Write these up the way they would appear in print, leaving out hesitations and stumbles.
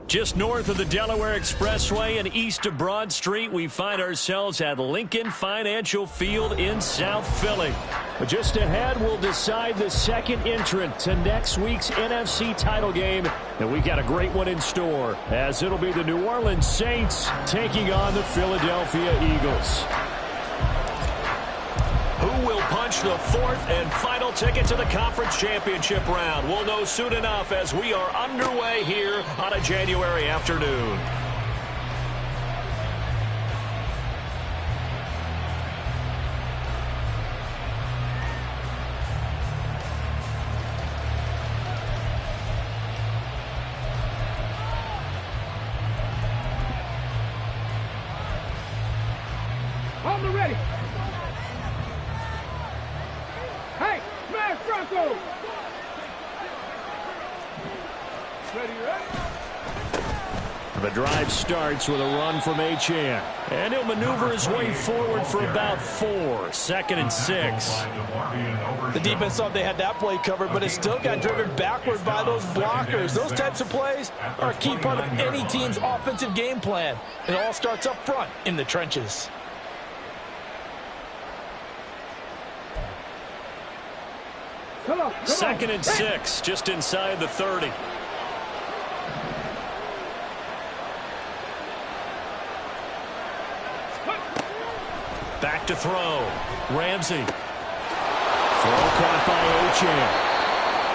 Just north of the Delaware Expressway and east of Broad Street, we find ourselves at Lincoln Financial Field in South Philly. But just ahead, we'll decide the second entrant to next week's NFC title game. And we got a great one in store, as it'll be the New Orleans Saints taking on the Philadelphia Eagles. Who will punch the fourth and final ticket to the conference championship round? We'll know soon enough as we are underway here on a January afternoon. On the ready. Hey, smash Bronco! Ready, ready? The drive starts with a run from Achane. And he'll maneuver his way forward for about 4. Second and 6. The defense thought they had that play covered, but it still got driven backward by those blockers. Those types of plays are a key part of any team's offensive game plan. It all starts up front in the trenches. Come on, Second and 6, just inside the 30. Back to throw. Ramsey. Throw caught by Achane.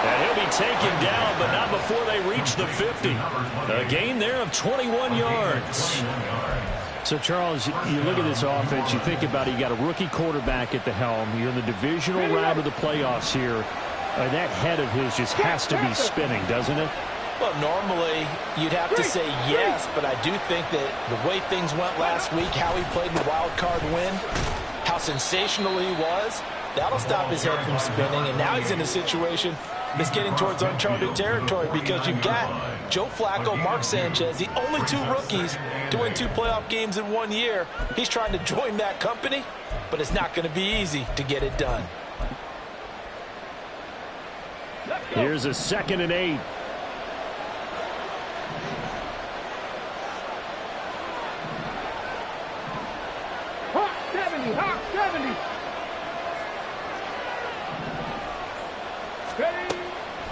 And he'll be taken down, but not before they reach the 50. A gain there of 21 yards. So, Charles, you look at this offense, you think about it, you got a rookie quarterback at the helm. You're in the divisional round of the playoffs here. That head of his just has to be spinning, doesn't it? Well, normally you'd have to say yes, but I do think that the way things went last week, how he played in the wild card win, how sensational he was, that'll stop his head from spinning. And now he's in a situation that's getting towards uncharted territory because you've got Joe Flacco, Mark Sanchez, the only 2 rookies to win 2 playoff games in 1 year. He's trying to join that company, but it's not going to be easy to get it done. Here's a 2nd and 8. Hawk 70, Hawk 70. Ready.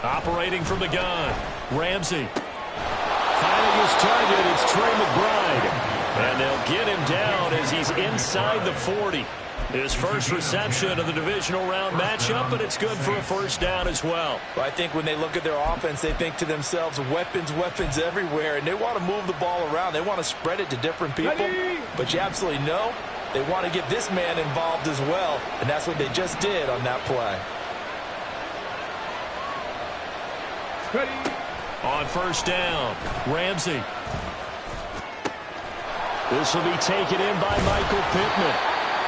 Operating from the gun. Ramsey. Finding his target, it's Trey McBride. And they'll get him down as he's inside the 40. His first reception of the divisional round matchup, but it's good for a first down as well. Well, I think when they look at their offense, they think to themselves, weapons, weapons everywhere, and they want to move the ball around. They want to spread it to different people. But you absolutely know they want to get this man involved as well, and that's what they just did on that play. Ready. On first down, Ramsey. This will be taken in by Michael Pittman.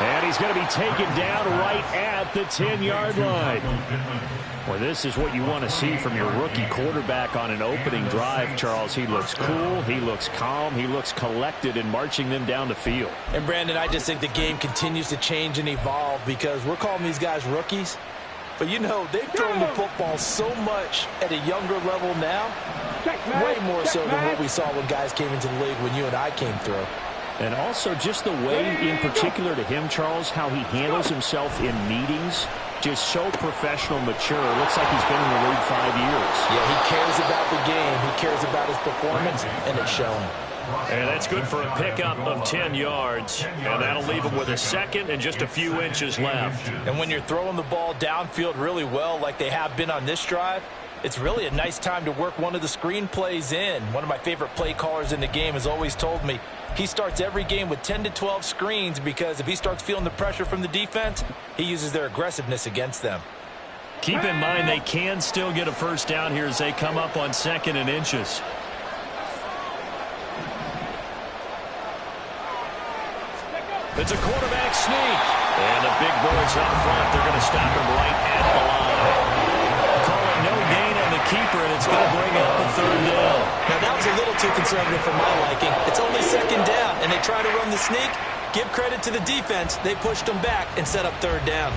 And he's going to be taken down right at the 10-yard line. Well, this is what you want to see from your rookie quarterback on an opening drive, Charles. He looks cool, he looks calm, he looks collected in marching them down the field. And, Brandon, I just think the game continues to change and evolve because we're calling these guys rookies. But, you know, they've thrown the football so much at a younger level now, way more so than what we saw when guys came into the league when you and I came through. And also just the way, in particular to him, Charles, how he handles himself in meetings, just so professional, mature. Looks like he's been in the league 5 years. Yeah, he cares about the game. He cares about his performance, and it's showing. And that's good for a pickup of 10 yards. And that'll leave him with a second and just a few inches left. And when you're throwing the ball downfield really well like they have been on this drive, it's really a nice time to work one of the screen plays in. One of my favorite play callers in the game has always told me he starts every game with 10 to 12 screens because if he starts feeling the pressure from the defense, he uses their aggressiveness against them. Keep in mind they can still get a first down here as they come up on 2nd and inches. It's a quarterback sneak. And the big boys up front, they're going to stop him right at the line. Call it no gain on the keeper, and it's going to bring up a 3rd down. Now, that was a little too conservative for my liking. It's only 2nd down, and they try to run the sneak. Give credit to the defense. They pushed them back and set up 3rd down.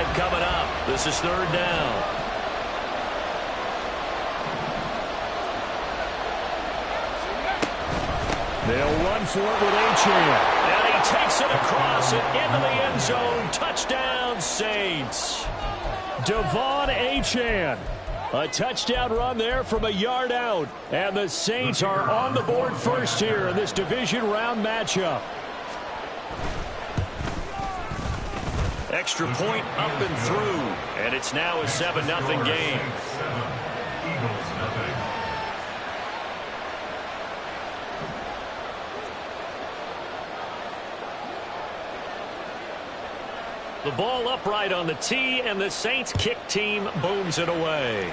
drive coming up. This is third down. They'll run for it with Achane. And he takes it across and into the end zone. Touchdown, Saints. Devon Achane. A touchdown run there from a yard out. And the Saints are on the board first here in this division round matchup. Extra point up and through. And it's now a 7-0 game. The ball upright on the tee, and the Saints kick team booms it away.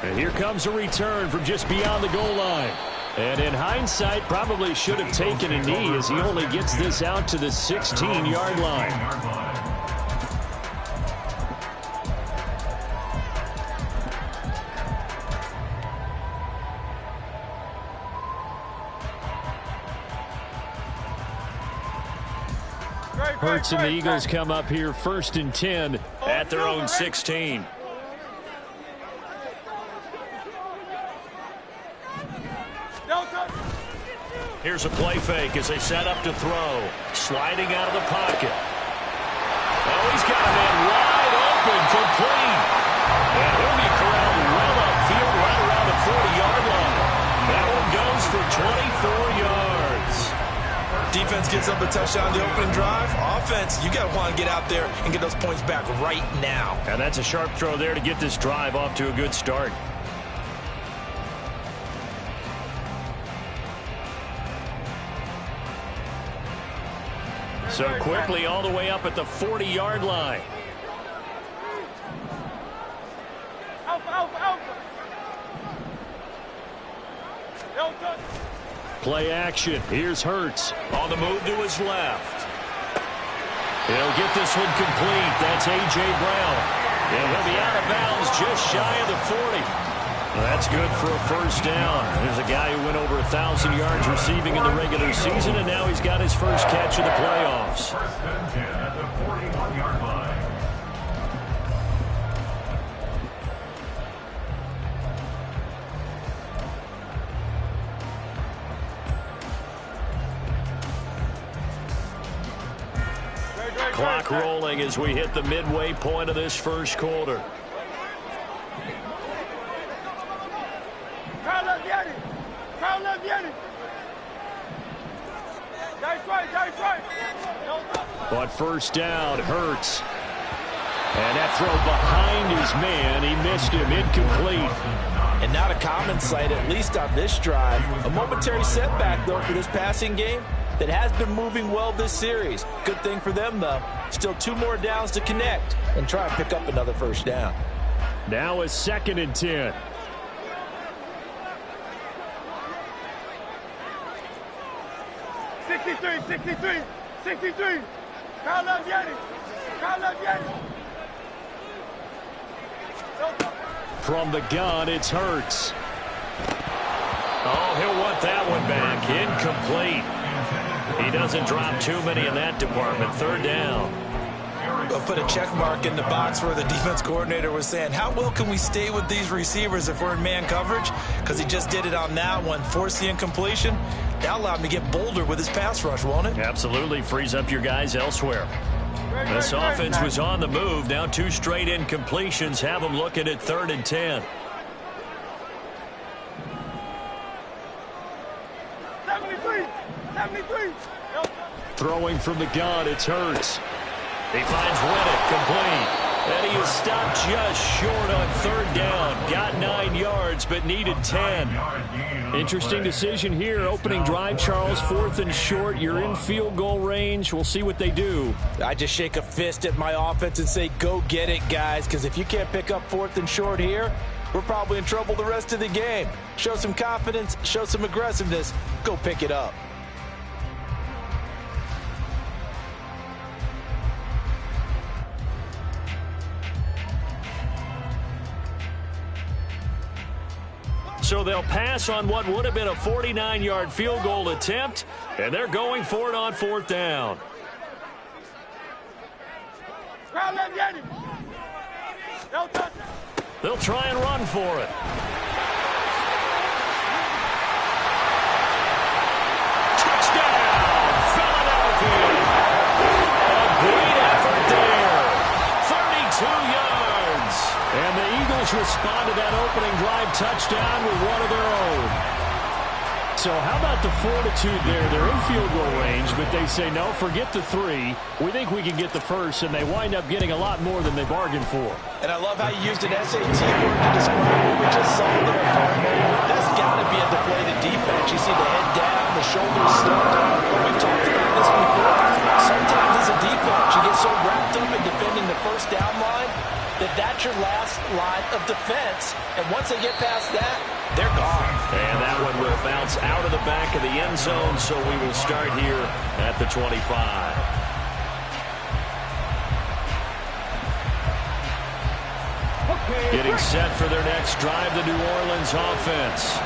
And here comes a return from just beyond the goal line. And in hindsight, probably should have taken a knee as he only gets this out to the 16-yard line. Hurts and the Eagles come up here 1st and 10 at their own 16. Here's a play fake as they set up to throw. Sliding out of the pocket. Oh, he's got a man wide open, complete. And he'll be corralled well upfield right around the 40-yard line. That one goes for 24 yards. Defense gives up a touchdown the opening drive. Offense, you got to want to get out there and get those points back right now. And that's a sharp throw there to get this drive off to a good start. So quickly all the way up at the 40-yard line. Play action. Here's Hurts on the move to his left. He'll get this one complete. That's A.J. Brown. And he'll be out of bounds just shy of the 40. That's good for a first down. There's a guy who went over 1,000 yards receiving in the regular season, and now he's got his first catch of the playoffs. First and 10 at the 41-yard line. Clock rolling as we hit the midway point of this first quarter. But first down, Hurts. And that throw behind his man. He missed him, incomplete. And not a common sight, at least on this drive. A momentary setback, though, for this passing game that has been moving well this series. Good thing for them, though. Still 2 more downs to connect and try and pick up another first down. Now a 2nd and 10. From the gun, it's Hurts. Oh, he'll want that one back. Incomplete. He doesn't drop too many in that department. 3rd down. We'll put a check mark in the box where the defense coordinator was saying, how well can we stay with these receivers if we're in man coverage? Because he just did it on that one. Force the incompletion. That allowed him to get bolder with his pass rush, won't it? Absolutely. Frees up your guys elsewhere. This offense was on the move. Now 2 straight incompletions have them looking at 3rd and 10. 73. Throwing from the gun, it's Hurts. He finds Reddick, complete. And he is stopped just short on 3rd down. Got 9 yards, but needed 10. Interesting decision here. Opening drive, Charles, 4th and short. You're in field goal range. We'll see what they do. I just shake a fist at my offense and say, go get it, guys, because if you can't pick up 4th and short here, we're probably in trouble the rest of the game. Show some confidence, show some aggressiveness, go pick it up. So they'll pass on what would have been a 49-yard field goal attempt, and they're going for it on 4th down. They'll try and run for it. Touchdown, Philadelphia. A great effort there. 32 yards. And the Eagles respond to that opening drive touchdown with one of their own. So how about the fortitude there? They're in field goal range, but they say, no, forget the 3. We think we can get the first, and they wind up getting a lot more than they bargained for. And I love how you used an SAT word to describe what we just saw there, partner. That's got to be a deflated defense. You see the head down, the shoulders stuck. But we've talked about this before. Sometimes as a defense, you get so wrapped up in defending the first down line that that's your last line of defense. And once they get past that, they're gone. And that one will bounce out of the back of the end zone, so we will start here at the 25. Getting set for their next drive, the New Orleans offense.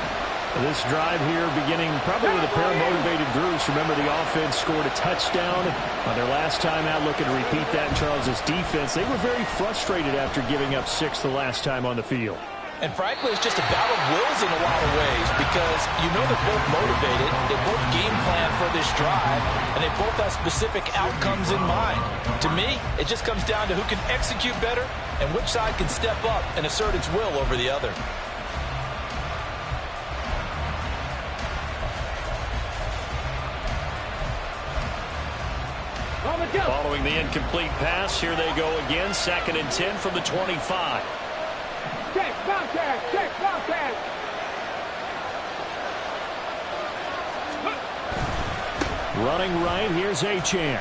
This drive here beginning probably with a pair of motivated groups. Remember, the offense scored a touchdown on their last time out, looking to repeat that in Charles's defense. They were very frustrated after giving up 6 the last time on the field. And frankly, it's just a battle of wills in a lot of ways because you know they're both motivated, they both game plan for this drive, and they both have specific outcomes in mind. To me, it just comes down to who can execute better and which side can step up and assert its will over the other. Following the incomplete pass, here they go again, 2nd and 10 from the 25. Check, contact, check, contact. Running right, here's Achane.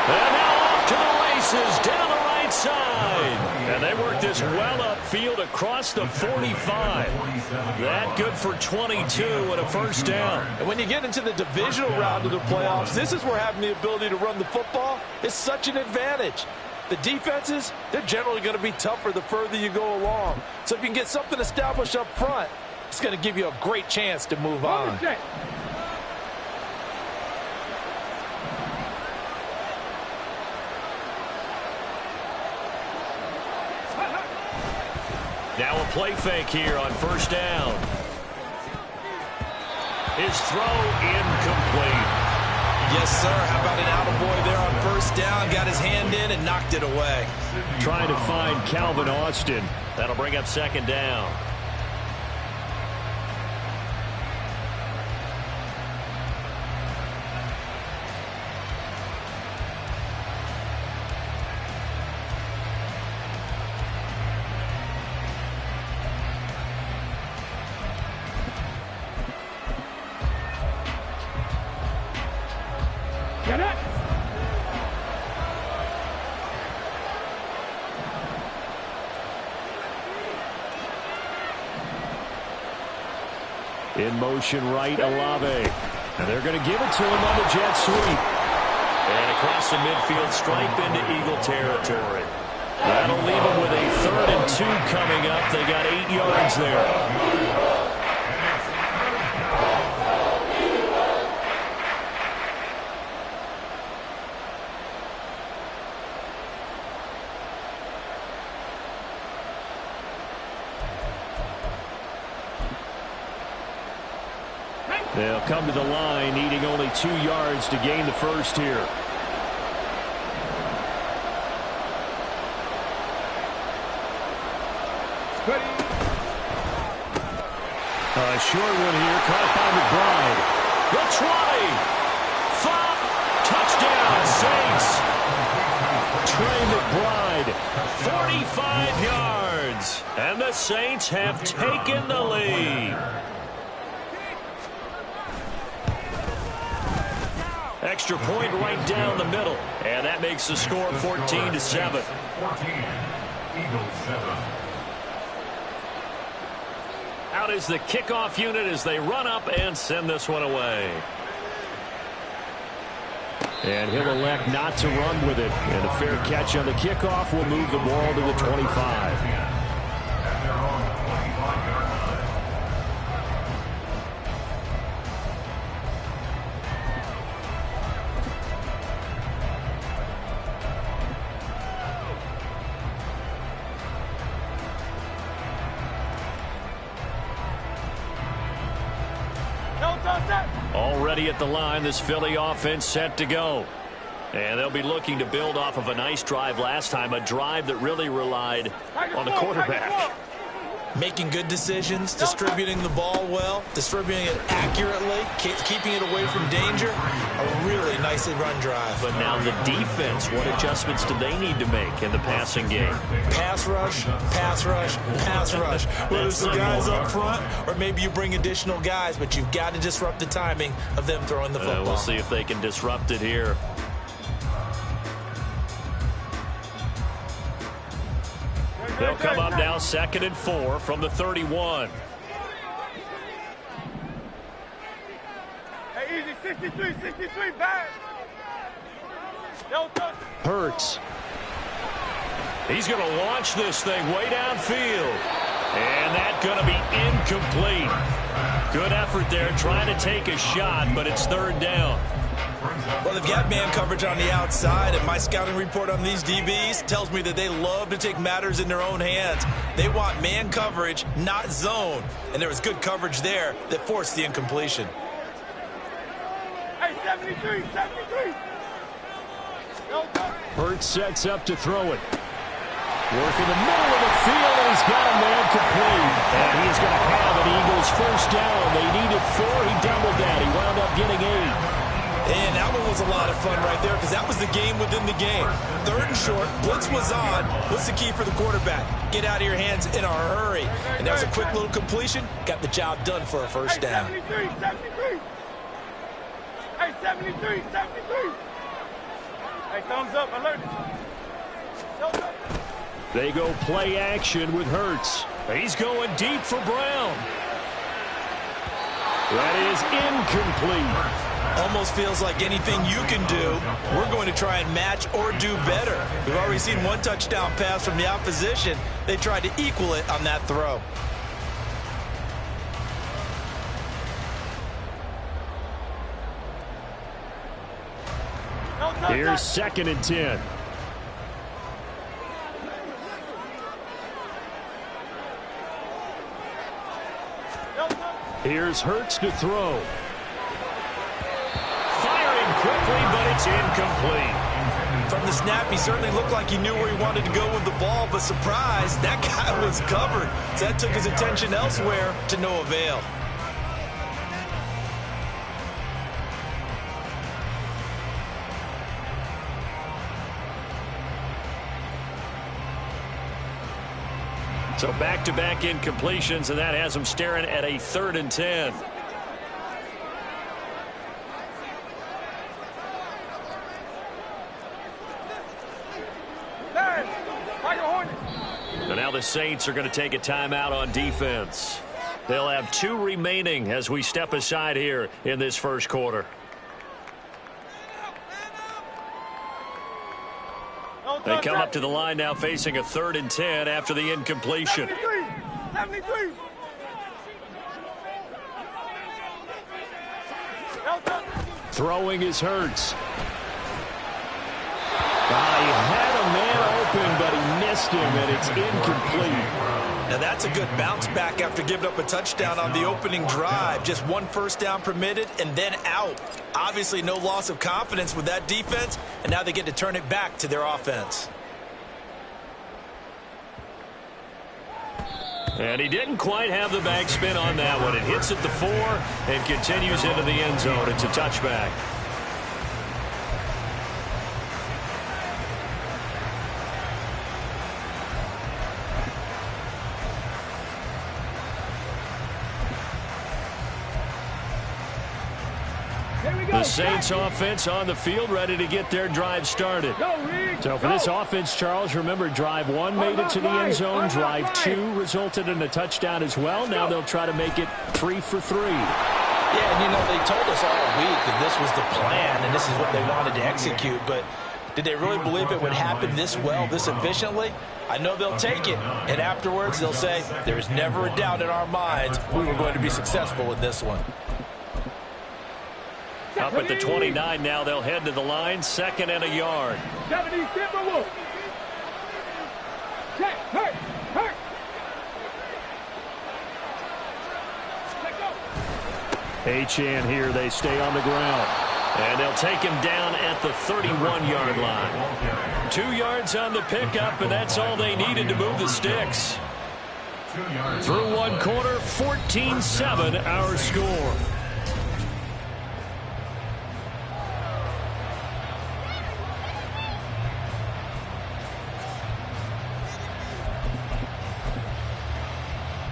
And now off to the races, down the right side. And they work this well upfield across the 45. That good for 22 and a first down. And when you get into the divisional round of the playoffs, this is where having the ability to run the football is such an advantage. The defenses, they're generally going to be tougher the further you go along. So if you can get something established up front, it's going to give you a great chance to move on. Now a play fake here on first down. His throw incomplete. Yes, sir. How about an attaboy there on first down? Got his hand in and knocked it away. Trying to find Calvin Austin. That'll bring up 2nd down. Get it! In motion right, Olave. And they're going to give it to him on the jet sweep. And across the midfield stripe into Eagle territory. That'll leave them with a 3rd and 2 coming up. They got 8 yards there. They'll come to the line, needing only 2 yards to gain the first here. A short one here, caught by McBride. The 20. 5. Touchdown, Saints. Trey McBride, 45 yards. And the Saints have taken the lead. Extra point right down the middle. And that makes the score 14-7. 14. Eagles 7. Out is the kickoff unit as they run up and send this one away. And he'll elect not to run with it. And a fair catch on the kickoff will move the ball to the 25. Already at the line, this Philly offense set to go. And they'll be looking to build off of a nice drive last time, a drive that really relied on the quarterback. Making good decisions, distributing the ball well, distributing it accurately, keeping it away from danger. A really nicely run drive. But now the defense, what adjustments do they need to make in the passing game? Pass rush, pass rush, pass rush. Whether it's the guys up front or maybe you bring additional guys, but you've got to disrupt the timing of them throwing the football. We'll see if they can disrupt it here. They'll come up now 2nd and 4 from the 31. Hey, easy, 63, back. Hurts. He's going to launch this thing way downfield. And that's going to be incomplete. Good effort there trying to take a shot, but it's 3rd down. Well, they've got man coverage on the outside, and my scouting report on these DBs tells me that they love to take matters in their own hands. They want man coverage, not zone. And there was good coverage there that forced the incompletion. Hey, 73. Hurts sets up to throw it. Working the middle of the field, and he's got a man complete. And he's going to have an Eagles first down. They needed 4. He doubled that. He wound up getting 8. And that one was a lot of fun right there because that was the game within the game. 3rd and short, blitz was on. What's the key for the quarterback? Get out of your hands in a hurry. And that was a quick little completion. Got the job done for a first down. 73. Hey, 73. Hey, thumbs up, alert. They go play action with Hurts. He's going deep for Brown. That is incomplete. Almost feels like anything you can do, we're going to try and match or do better. We've already seen one touchdown pass from the opposition. They tried to equal it on that throw. Here's 2nd and 10. Here's Hurts to throw. Firing quickly, but it's incomplete. From the snap, he certainly looked like he knew where he wanted to go with the ball, but surprise, that guy was covered. So that took his attention elsewhere to no avail. So back-to-back incompletions, and that has them staring at a 3rd and 10. And now the Saints are going to take a timeout on defense. They'll have 2 remaining as we step aside here in this first quarter. They come up to the line now facing a 3rd and 10 after the incompletion. 73. Throwing is Hurts. He had a man open, but he missed him, and it's incomplete. Now that's a good bounce back after giving up a touchdown on the opening drive. Just 1 first down permitted and then out. Obviously no loss of confidence with that defense, and now they get to turn it back to their offense. And he didn't quite have the backspin on that one. It hits at the 4 and continues into the end zone. It's a touchback. The Saints offense on the field, ready to get their drive started. So for this offense, Charles, remember drive 1 made it to the end zone. Drive 2 resulted in a touchdown as well. Now they'll try to make it 3 for 3. Yeah, and you know, they told us all week that this was the plan and this is what they wanted to execute. But did they really believe it would happen this well, this efficiently? I know they'll take it. And afterwards, they'll say, there's never a doubt in our minds we were going to be successful in this one. Up at the 29 now, they'll head to the line, 2nd and a yard. 70, Timberwolf. Check, hurt. Achane here. They stay on the ground. And they'll take him down at the 31-yard line. 2 yards on the pickup, and that's all they needed to move the sticks. Through one quarter, 14-7 our score.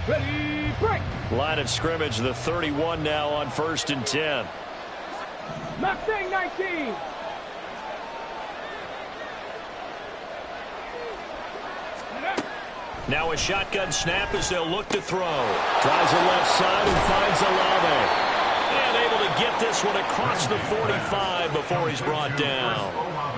Ready, break. Line of scrimmage, the 31 now on 1st and 10. Mustang 19. Now a shotgun snap as they'll look to throw. Tries the left side and finds Olave. And able to get this one across the 45 before he's brought down.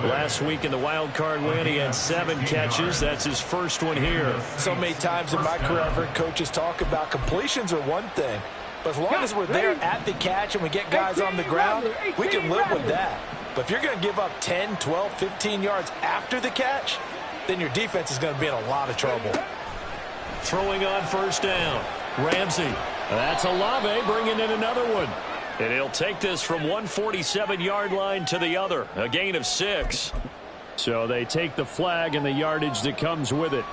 Last week in the wild card win, he had 7 catches. That's his first one here. So many times in my career, I've heard coaches talk about completions are one thing. But as long as we're there at the catch and we get guys on the ground, we can live with that. But if you're going to give up 10, 12, 15 yards after the catch, then your defense is going to be in a lot of trouble. Throwing on 1st down. Ramsey. That's Olave bringing in another one. And he'll take this from 147-yard line to the other. A gain of 6. So they take the flag and the yardage that comes with it.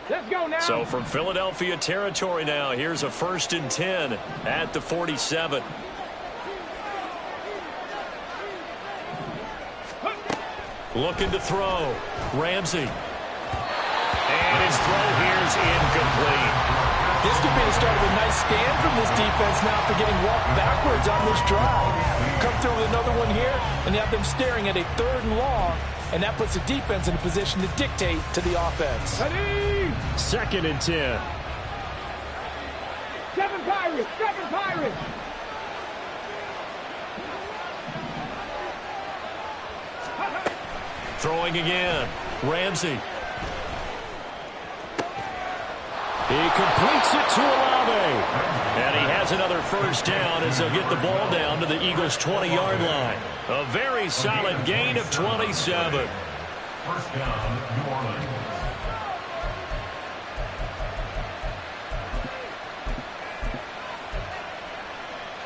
Let's go now. So from Philadelphia territory now, here's a 1st and 10 at the 47. Looking to throw. Ramsey. And his throw here's incomplete. This could be the start of a nice stand from this defense now for getting walked backwards on this drive. Come through with another one here, and you have them staring at a 3rd and long, and that puts the defense in a position to dictate to the offense. Ready. 2nd and 10. 7 Pirates. 7 Pirates. Throwing again. Ramsey. He completes it to Olave. And he has another 1st down as they'll get the ball down to the Eagles' 20-yard line. A very solid gain of 27. 1st down, New Orleans.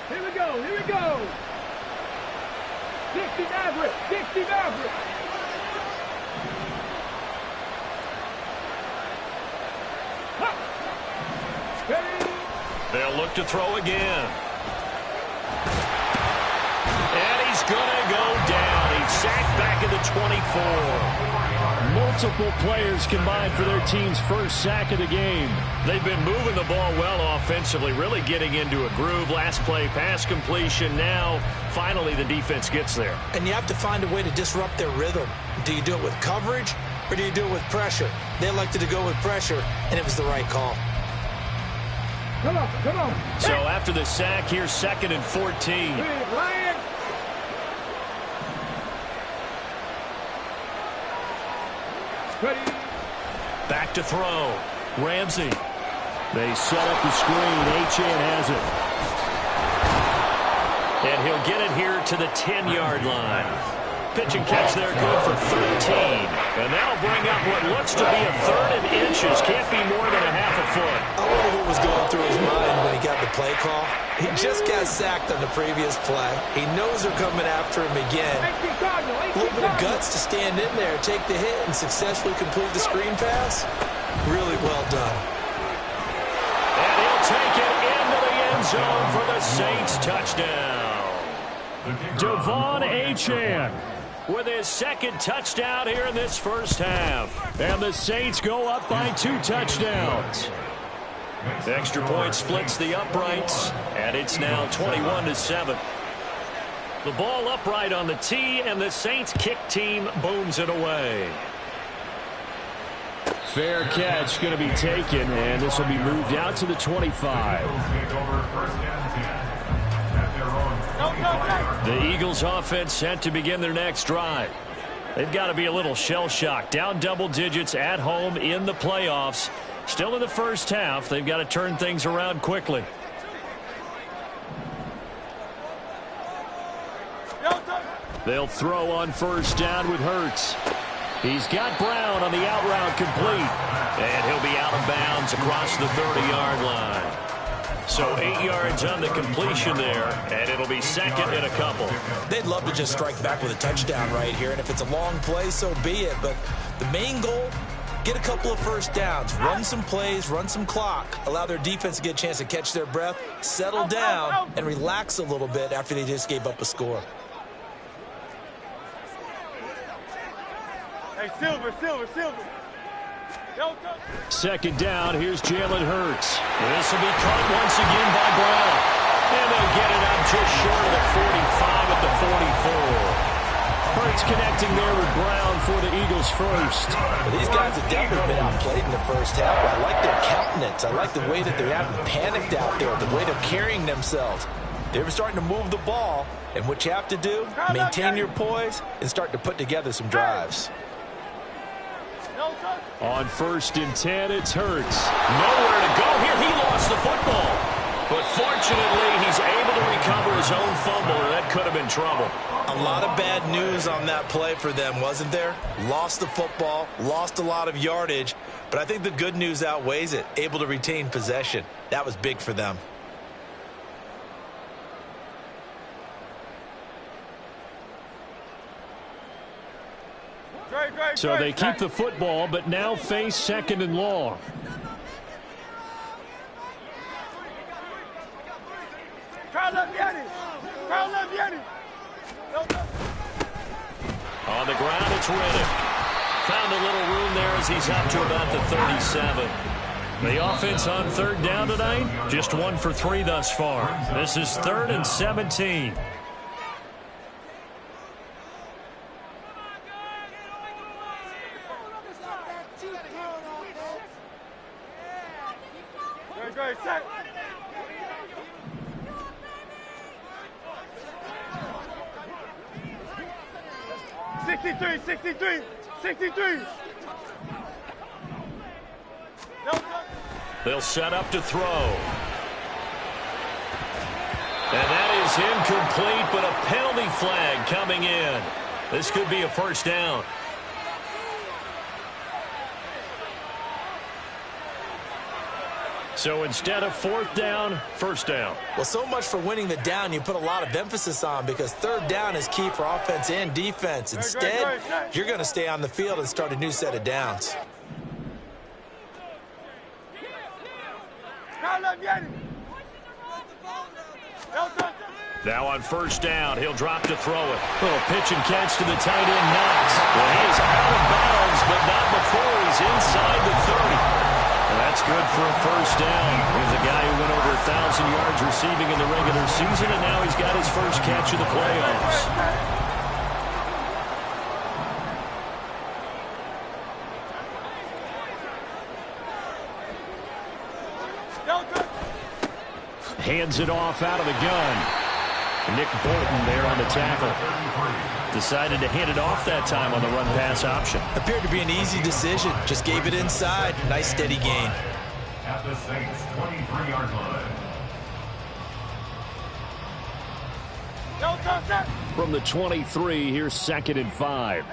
Here we go. Here we go. 60 Maverick. 60 Maverick. They'll look to throw again. And he's going to go down. He's sacked back at the 24. Multiple players combined for their team's 1st sack of the game. They've been moving the ball well offensively, really getting into a groove. Last play, pass completion. Now, finally, the defense gets there. And you have to find a way to disrupt their rhythm. Do you do it with coverage, or do you do it with pressure? They elected to go with pressure, and it was the right call. Come on, come on. So after the sack, here's 2nd and 14. Big Lion. Ready. Back to throw. Ramsey. They set up the screen. Achane has it. And he'll get it here to the 10-yard line. Pitch and catch there, good for 13. And that'll bring up what looks to be a 3rd and inches. Can't be more than a half a foot. I wonder what was going through his mind when he got the play call. He just got sacked on the previous play. He knows they're coming after him again. A little bit of guts to stand in there, take the hit, and successfully complete the screen pass. Really well done. And he'll take it into the end zone for the Saints touchdown. Devon Achane with his 2nd touchdown here in this 1st half. And the Saints go up by 2 touchdowns. The extra point splits the uprights, and it's now 21-7. The ball upright on the tee, and the Saints kick team booms it away. Fair catch going to be taken, and this will be moved out to the 25. The Eagles offense set to begin their next drive. They've got to be a little shell-shocked. Down double digits at home in the playoffs. Still in the 1st half. They've got to turn things around quickly. They'll throw on 1st down with Hurts. He's got Brown on the out route complete. And he'll be out of bounds across the 30-yard line. So 8 yards on the completion there, and it'll be second and a couple. They'd love to just strike back with a touchdown right here, and if it's a long play, so be it. But the main goal, get a couple of first downs, run some plays, run some clock, allow their defense to get a chance to catch their breath, settle down, and relax a little bit after they just gave up a score. Hey, Silver. Second down, here's Jalen Hurts. This will be caught once again by Brown. And they'll get it up just short of the 45 at the 44. Hurts connecting there with Brown for the Eagles first. Well, these guys have definitely been outplayed in the first half. I like their countenance. I like the way that they haven't panicked out there, the way they're carrying themselves. They're starting to move the ball, and what you have to do, maintain your poise and start to put together some drives. On 1st and 10, it's Hurts. Nowhere to go here. He lost the football. But fortunately, he's able to recover his own fumble, or that could have been trouble. A lot of bad news on that play for them, wasn't there? Lost the football, lost a lot of yardage, but I think the good news outweighs it. Able to retain possession. That was big for them. So they keep the football, but now face 2nd and long. On the ground, it's Riddick. Found a little room there as he's up to about the 37. The offense on 3rd down tonight, just 1 for 3 thus far. This is 3rd and 17. Set. 63. They'll set up to throw. And that is incomplete, but a penalty flag coming in. This could be a first down. So instead of 4th down, 1st down. Well, so much for winning the down you put a lot of emphasis on, because 3rd down is key for offense and defense. Instead, you're going to stay on the field and start a new set of downs. Now on 1st down, he'll drop to throw it. Little pitch and catch to the tight end, Knox. Well, he is out of bounds, but not before he's inside the 30. Well, that's good for a first down. He's a guy who went over 1,000 yards receiving in the regular season, and now he's got his first catch of the playoffs. Hands it off out of the gun. Nick Bolton there on the tackle. Decided to hand it off that time on the run-pass option. Appeared to be an easy decision. Just gave it inside. Nice steady gain. At the Saints' 23-yard line. From the 23, here's 2nd and 5.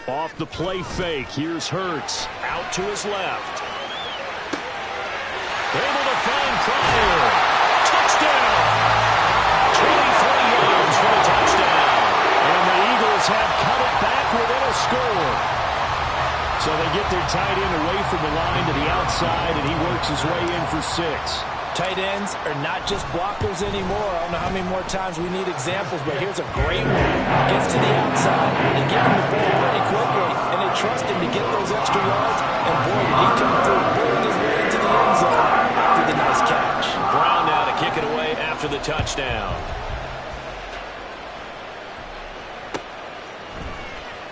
Off the play fake, here's Hurts. Out to his left. Able to find Pryor. Touchdown! 23 yards for the touchdown. And the Eagles have cut it back within a score. So they get their tight end away from the line to the outside, and he works his way in for 6. Tight ends are not just blockers anymore. I don't know how many more times we need examples, but here's a great one. Gets to the outside. They give him the ball pretty quickly, and they trust him to get those extra yards. And boy, did he come through, pulling his way into the end zone after the nice catch. Brown now to kick it away after the touchdown.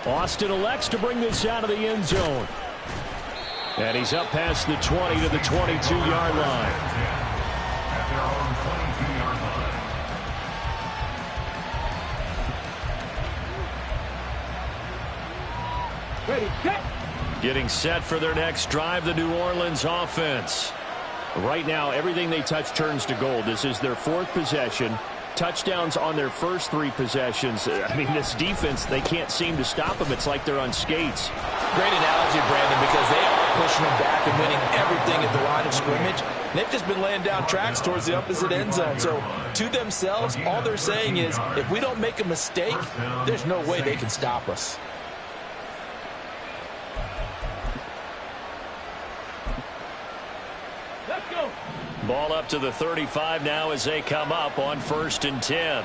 Austin elects to bring this out of the end zone. And he's up past the 20 to the 22-yard line. Ready, set. Getting set for their next drive, the New Orleans offense. Right now, everything they touch turns to gold. This is their 4th possession. Touchdowns on their first 3 possessions. I mean, this defense, they can't seem to stop them. It's like they're on skates. Great analogy, Brandon, because they are pushing them back and winning everything at the line of scrimmage. They've just been laying down tracks towards the opposite end zone. So, to themselves, all they're saying is, if we don't make a mistake, there's no way they can stop us. Let's go. Ball up to the 35 now as they come up on 1st and 10.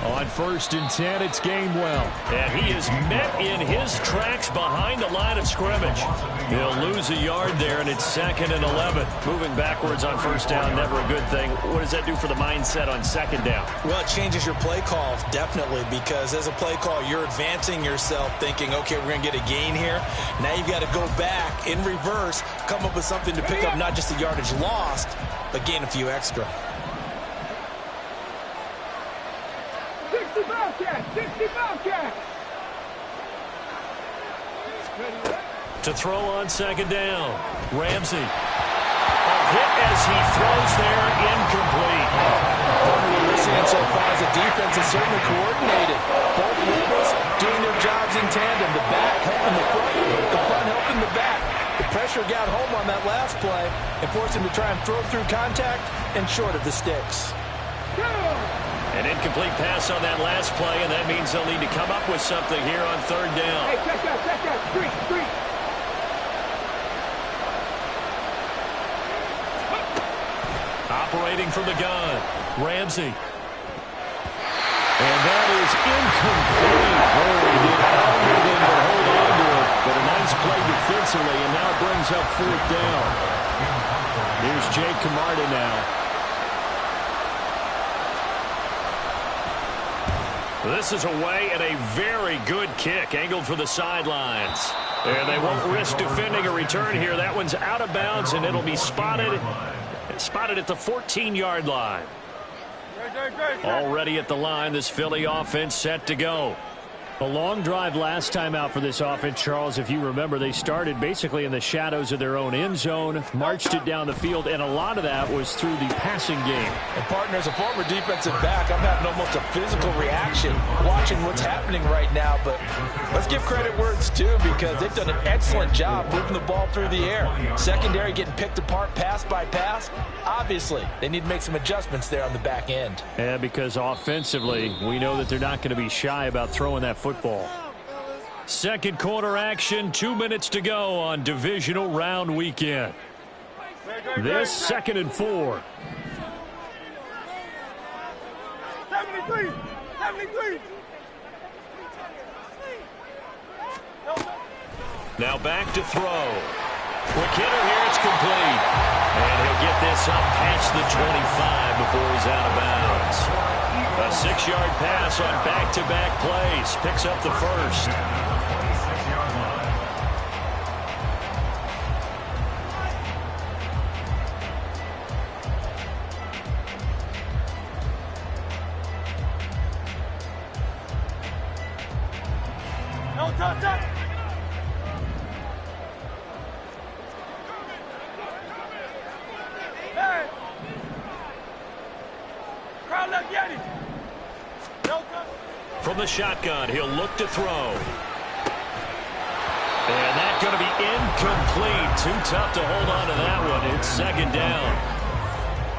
On 1st and 10, it's Gainwell. And he is met in his tracks behind the line of scrimmage. He'll lose a yard there, and it's 2nd and 11. Moving backwards on 1st down, never a good thing. What does that do for the mindset on 2nd down? Well, it changes your play call, definitely, because as a play call, you're advancing yourself thinking, okay, we're going to get a gain here. Now you've got to go back in reverse, come up with something to pick up not just the yardage lost, but gain a few extra. 60 Bobcats! 60 Bobcats! To throw on 2nd down, Ramsey. A hit as he throws there, incomplete. What we're seeing so far is the defense is certainly coordinated. Both levels doing their jobs in tandem. The back helping the front helping the back. The pressure got home on that last play and forced him to try and throw through contact and short of the sticks. An incomplete pass on that last play, and that means they'll need to come up with something here on 3rd down. Hey, check out. Street. Operating from the gun, Ramsey. And that is incomplete. Oh, he did everything to hold on to it, but a nice play defensively, and now it brings up 4th down. Here's Jake Camarda now. This is away and a very good kick, angled for the sidelines. And they won't risk defending a return here. That one's out of bounds, and it'll be spotted at the 14-yard line. Already at the line, this Philly offense set to go. A long drive last time out for this offense, Charles. If you remember, they started basically in the shadows of their own end zone, marched it down the field, and a lot of that was through the passing game. And partner, as a former defensive back, I'm having almost a physical reaction watching what's happening right now. But let's give credit where it's due, because they've done an excellent job moving the ball through the air. Secondary getting picked apart pass by pass. Obviously, they need to make some adjustments there on the back end. Yeah, because offensively, we know that they're not going to be shy about throwing that football. 2nd quarter action, 2 minutes to go on divisional round weekend. This 2nd and 4. 73! Now back to throw. Quick hitter here, it's complete. And he'll get this up past the 25 before he's out of bounds. A 6-yard pass on back-to-back plays. Picks up the 1st. No touch up! Hey! Crowd left Yeti! No touch! From the shotgun, he'll look to throw. And that's going to be incomplete. Too tough to hold on to that one. It's 2nd down.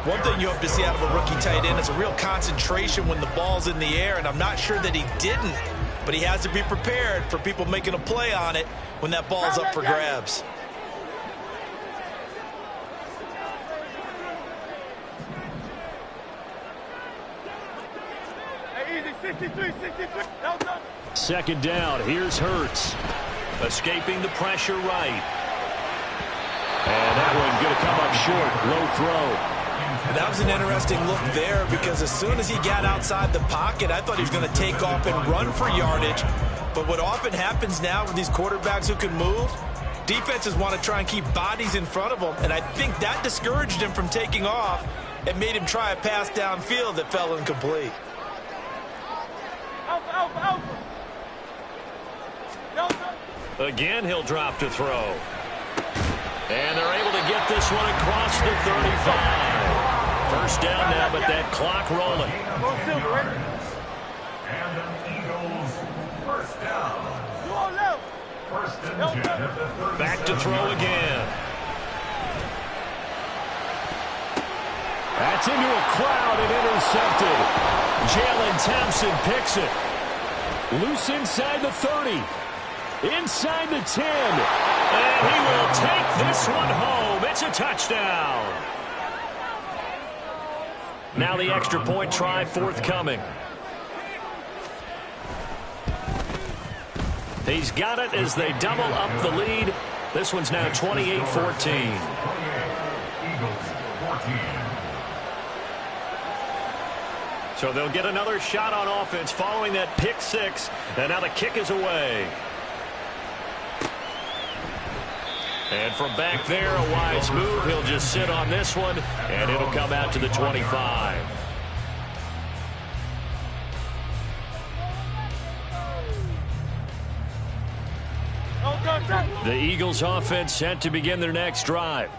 One thing you hope to see out of a rookie tight end is a real concentration when the ball's in the air, and I'm not sure that he didn't, but he has to be prepared for people making a play on it when that ball's up for grabs. Hey, easy, 63. No touch! 2nd down. Here's Hurts. Escaping the pressure right. And that one going to come up short. Low throw. That was an interesting look there, because as soon as he got outside the pocket, I thought he was going to take off and run for yardage. But what often happens now with these quarterbacks who can move, defenses want to try and keep bodies in front of them, and I think that discouraged him from taking off and made him try a pass downfield that fell incomplete. Alpha! Again, he'll drop to throw. And they're able to get this one across the 35. First down now, but that clock rolling. And an Eagles first down. First and 10 at the 37. Back to throw again. That's into a crowd and intercepted. Jalen Thompson picks it. Loose inside the 30. Inside the 10. And he will take this one home. It's a touchdown. Now the extra point try forthcoming. He's got it as they double up the lead. This one's now 28-14. Eagles 14. So they'll get another shot on offense following that pick six. And now the kick is away. And from back there, a wise move. He'll just sit on this one, and it'll come out to the 25. The Eagles offense set to begin their next drive.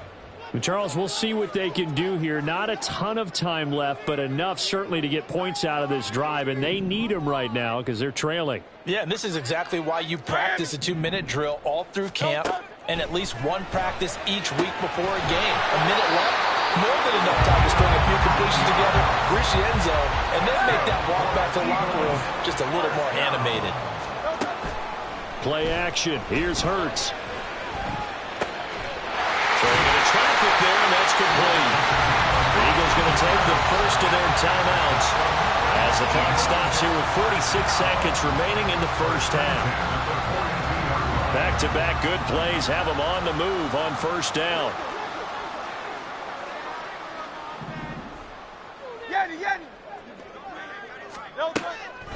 Charles, we'll see what they can do here. Not a ton of time left, but enough certainly to get points out of this drive, and they need them right now because they're trailing. Yeah, and this is exactly why you practice a 2-minute drill all through camp and at least one practice each week before a game. A minute left, more than enough time to string a few completions together, reach the end zone, and then make that walk back to the locker room just a little more animated. Play action. Here's Hurts. Traffic there, and that's complete. The Eagles going to take the first of their timeouts as the clock stops here with 46 seconds remaining in the first half. Back-to-back good plays have them on the move on first down.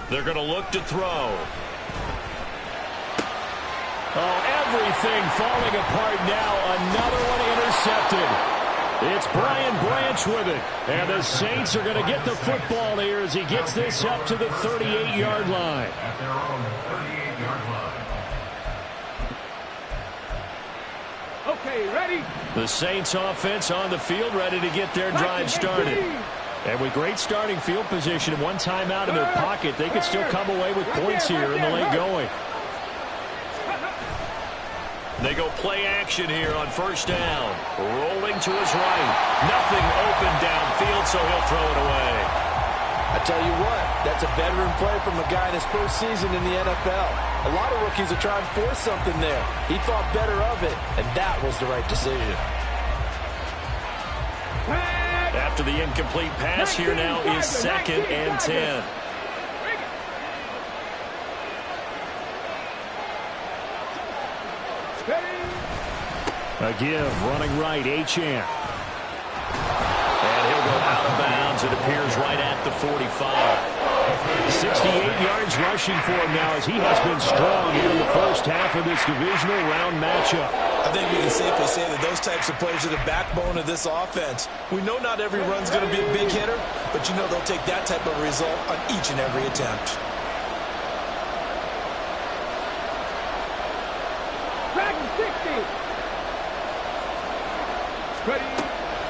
They're going to look to throw. Oh, everything falling apart now. Another one intercepted. It's Brian Branch with it. And the Saints are going to get the football here as he gets this up to the 38-yard line. At their own 38-yard line. Okay, ready? The Saints offense on the field ready to get their drive started. And with great starting field position and one timeout in their pocket, they could still come away with points here in the late going. They go play action here on first down. Rolling to his right. Nothing open downfield, so he'll throw it away. I tell you what, that's a veteran play from a guy in his first season in the NFL. A lot of rookies are trying to force something there. He thought better of it, and that was the right decision. After the incomplete pass, here now is 2nd and 10. A give, running right, Achane. And he'll go out of bounds, it appears, right at the 45. 68 yards rushing for him now as he has been strong here in the first half of this divisional round matchup. I think we can safely say that those types of players are the backbone of this offense. We know not every run's going to be a big hitter, but you know they'll take that type of result on each and every attempt.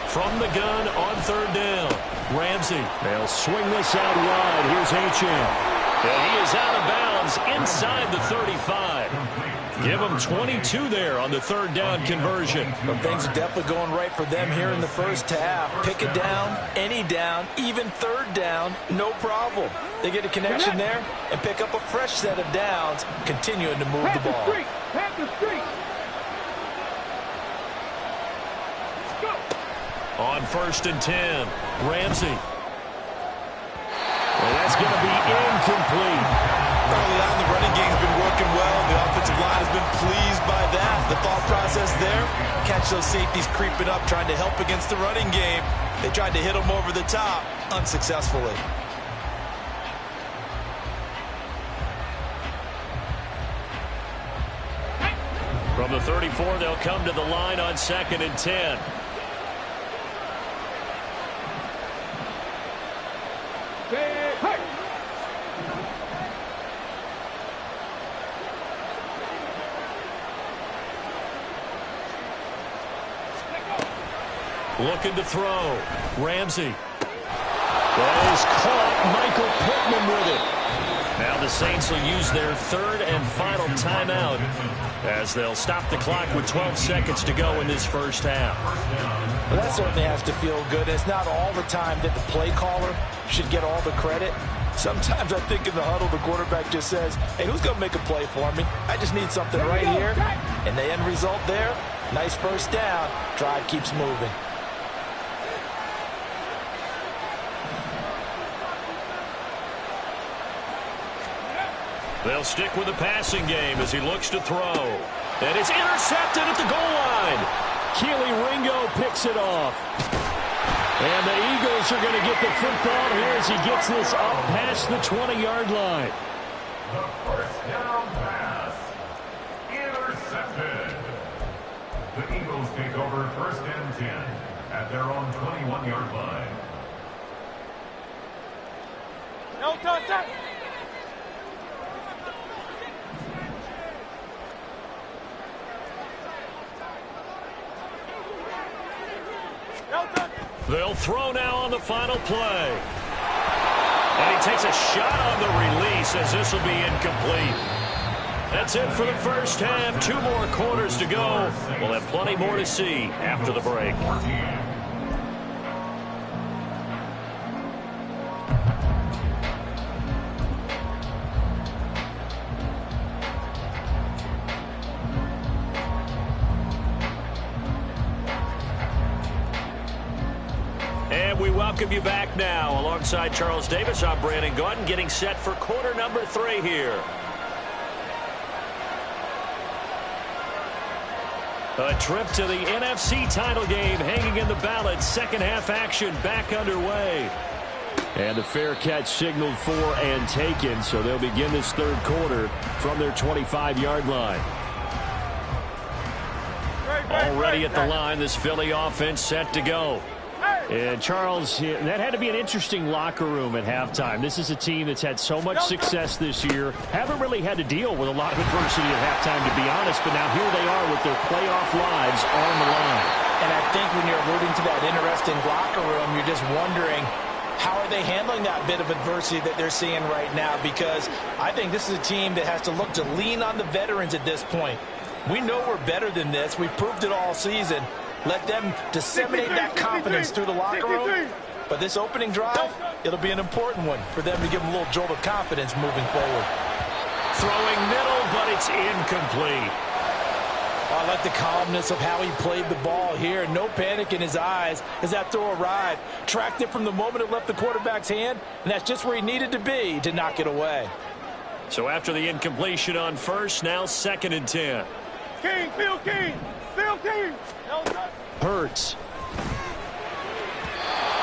From the gun on third down, Ramsey. They'll swing this out wide. Here's Achane. And he is out of bounds inside the 35. Give him 22 there on the third down conversion. But things are definitely going right for them here in the first half. Pick a down, any down, even third down, no problem. They get a connection there and pick up a fresh set of downs, continuing to move the ball. Pass the street. On first and 10, Ramsey. And that's going to be incomplete. Early on, the running game's been working well. The offensive line has been pleased by that. The thought process there, catch those safeties creeping up, trying to help against the running game. They tried to hit them over the top, unsuccessfully. From the 34, they'll come to the line on 2nd and 10. Looking to throw. Ramsey. That is caught. Michael Pittman with it. Now the Saints will use their third and final timeout as they'll stop the clock with 12 seconds to go in this first half. Well, that certainly has to feel good. It's not all the time that the play caller should get all the credit. Sometimes I think in the huddle, the quarterback just says, hey, who's going to make a play for me? I just need something right here. And the end result there, nice first down. Drive keeps moving. They'll stick with the passing game as he looks to throw. And it's intercepted at the goal line. Keely Ringo picks it off. And the Eagles are going to get the football here as he gets this up past the 20-yard line. The first down pass. Intercepted. The Eagles take over first and 10 at their own 21-yard line. No touchdown. They'll throw now on the final play. And he takes a shot on the release as this will be incomplete. That's it for the first half. 2 more quarters to go. We'll have plenty more to see after the break. And we welcome you back now. Alongside Charles Davis, I'm Brandon Gordon, getting set for quarter number 3 here. A trip to the NFC title game hanging in the balance. Second half action back underway. And the fair catch signaled for and taken, so they'll begin this third quarter from their 25-yard line. Already at the line, this Philly offense set to go. And Charles, that had to be an interesting locker room at halftime. This is a team that's had so much success this year. Haven't really had to deal with a lot of adversity at halftime, to be honest. But now here they are with their playoff lives on the line. And I think when you're alluding to that interesting locker room, you're just wondering, how are they handling that bit of adversity that they're seeing right now? Because I think this is a team that has to look to lean on the veterans at this point. We know we're better than this. We've proved it all season. Let them disseminate that confidence through the locker room. But this opening drive, it'll be an important one for them to give them a little jolt of confidence moving forward. Throwing middle, but it's incomplete. I like the calmness of how he played the ball here. No panic in his eyes as that throw arrived. Tracked it from the moment it left the quarterback's hand, and that's just where he needed to be to knock it away. So after the incompletion on first, now 2nd and 10. King, Phil King, Phil King. Hurts.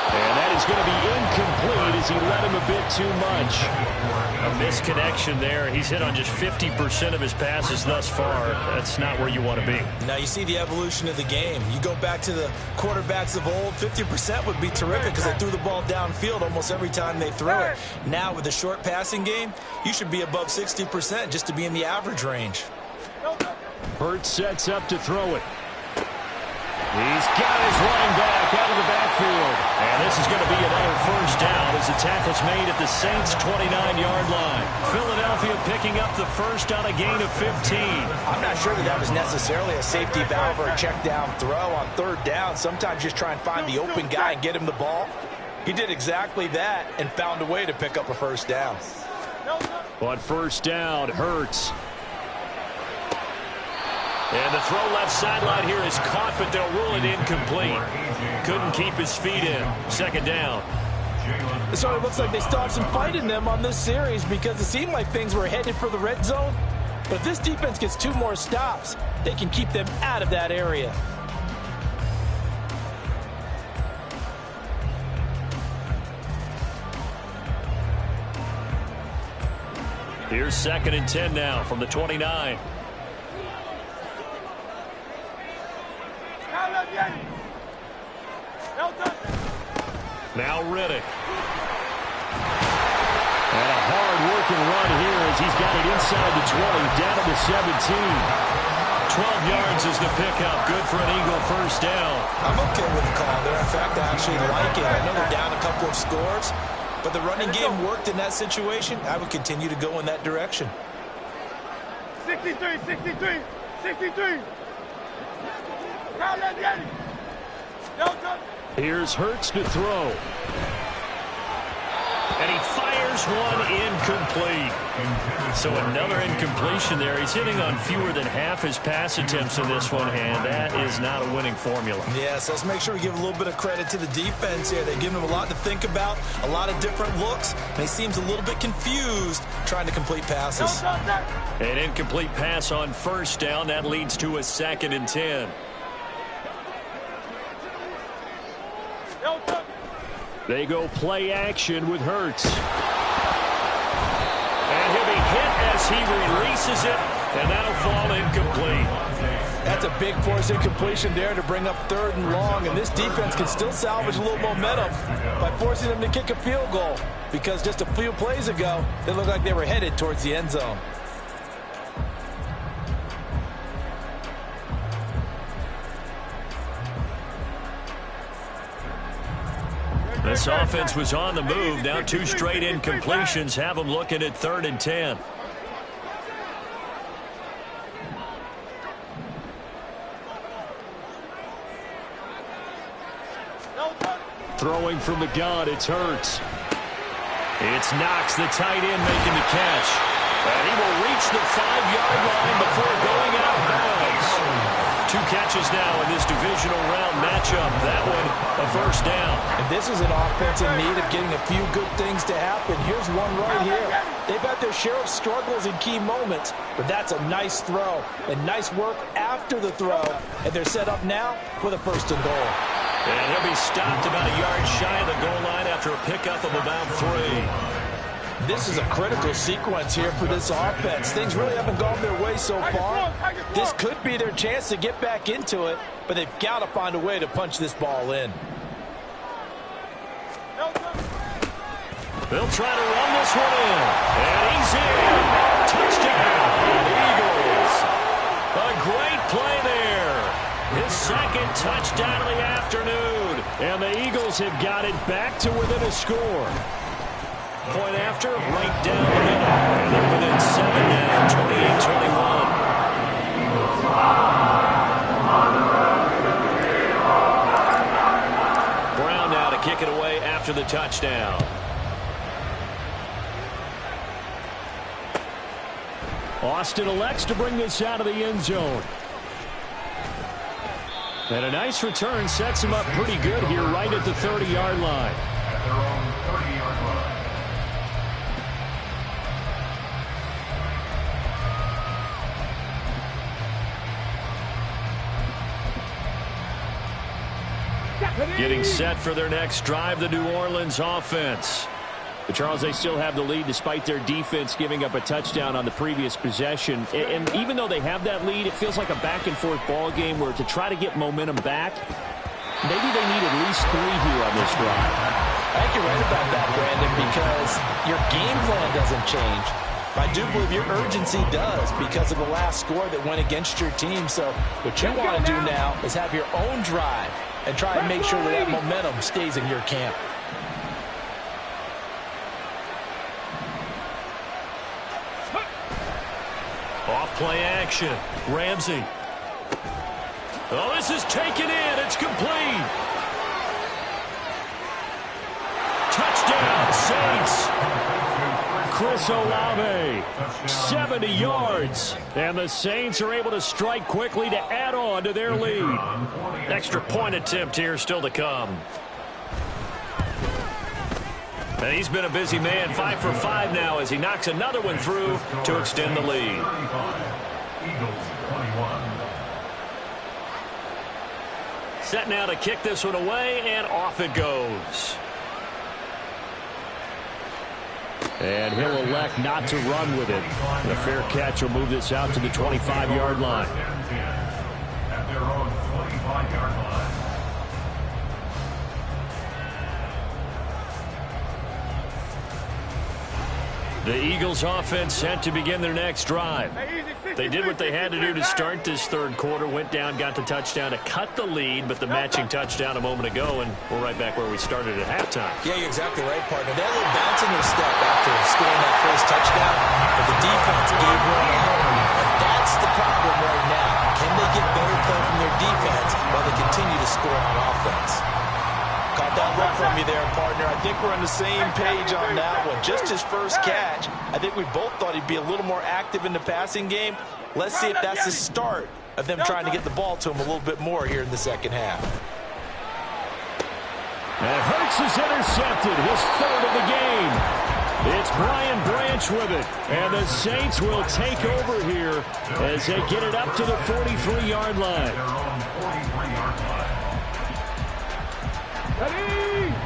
And that is going to be incomplete as he led him a bit too much. A misconnection there. He's hit on just 50% of his passes thus far. That's not where you want to be. Now you see the evolution of the game. You go back to the quarterbacks of old, 50% would be terrific because they threw the ball downfield almost every time they threw it. Now with the short passing game, you should be above 60% just to be in the average range. Hurts sets up to throw it. He's got his running back out of the backfield. And this is going to be another first down as the tackle's made at the Saints' 29-yard line. Philadelphia picking up the first on a gain of 15. I'm not sure that was necessarily a safety valve or a check down throw on third down. Sometimes just try and find the open guy and get him the ball. He did exactly that and found a way to pick up a first down. On first down, Hurts. And the throw left sideline here is caught, but they'll rule it incomplete. Couldn't keep his feet in. 2nd down. So it looks like they still have some fight in them on this series because it seemed like things were headed for the red zone. But if this defense gets 2 more stops, they can keep them out of that area. Here's 2nd and 10 now from the 29. Now Riddick. And a hard-working run here as he's got it inside the 20, down to the 17. 12 yards is the pickup. Good for an Eagle first down. I'm okay with the call there. In fact, I actually like it. I know they're down a couple of scores, but the running game worked in that situation. I would continue to go in that direction. 63, 63, 63. Here's Hurts to throw. And he fires one incomplete. So another incompletion there. He's hitting on fewer than half his pass attempts in this one, and that is not a winning formula. Yes, let's make sure we give a little bit of credit to the defense here. They've given him a lot to think about, a lot of different looks, and he seems a little bit confused trying to complete passes. An incomplete pass on first down. That leads to a 2nd and 10. They go play action with Hurts. And he'll be hit as he releases it, and that'll fall incomplete. That's a big force incompletion there to bring up 3rd and long, and this defense can still salvage a little momentum by forcing them to kick a field goal, because just a few plays ago, they looked like they were headed towards the end zone. This offense was on the move. Now 2 straight incompletions have them looking at 3rd and 10. Throwing from the gun, it's Hurts. It's Knox, the tight end, making the catch. And he will reach the 5-yard line before going out of bounds. 2 catches now in this divisional round matchup. That one, a first down. And this is an offense in need of getting a few good things to happen. Here's one right here. They've had their share of struggles in key moments, but that's a nice throw and nice work after the throw. And they're set up now with a 1st and goal. And he'll be stopped about a yard shy of the goal line after a pickup of about 3. This is a critical sequence here for this offense. Things really haven't gone their way so far. This could be their chance to get back into it, but they've got to find a way to punch this ball in. They'll try to run this one in. And he's in. Touchdown, Eagles. A great play there. His 2nd touchdown of the afternoon. And the Eagles have got it back to within a score. Point after, right down the middle. And they're within 7 now, 28-21. Brown now to kick it away after the touchdown. Austin elects to bring this out of the end zone. And a nice return sets him up pretty good here right at the 30-yard line. At their own 30-yard line. Getting set for their next drive, the New Orleans offense. But Charles, they still have the lead despite their defense giving up a touchdown on the previous possession. And even though they have that lead, it feels like a back-and-forth ball game where to try to get momentum back, maybe they need at least 3 here on this drive. I think you're right about that, Brandon, because your game plan doesn't change. I do believe your urgency does because of the last score that went against your team. So what you want to do now is have your own drive and try and make sure that momentum stays in your camp. Off play action. Ramsey. Oh, this is taken in. It's complete. Touchdown, Saints. Chris Olave, 70 yards. And the Saints are able to strike quickly to add on to their lead. Extra point attempt here still to come. And he's been a busy man, 5 for 5 now as he knocks another one through to extend the lead. Set now to kick this one away, and off it goes. And he'll elect not to run with it. The fair catch will move this out to the 25-yard line. At their own 25-yard line. The Eagles offense set to begin their next drive. They did what they had to do to start this third quarter, went down, got the touchdown to cut the lead, but the matching touchdown a moment ago, and we're right back where we started at halftime. Yeah, you're exactly right, partner. They had a little bounce in their step after scoring that first touchdown, but the defense gave one up. And that's the problem right now. Can they get better play from their defense while they continue to score on offense? Caught that look from you there, partner. I think we're on the same page on that one. Just his first catch, I think we both thought he'd be a little more active in the passing game. Let's see if that's the start of them trying to get the ball to him a little bit more here in the second half. And Hurts is intercepted, his third of the game. It's Brian Branch with it, and the Saints will take over here as they get it up to the 43-yard line.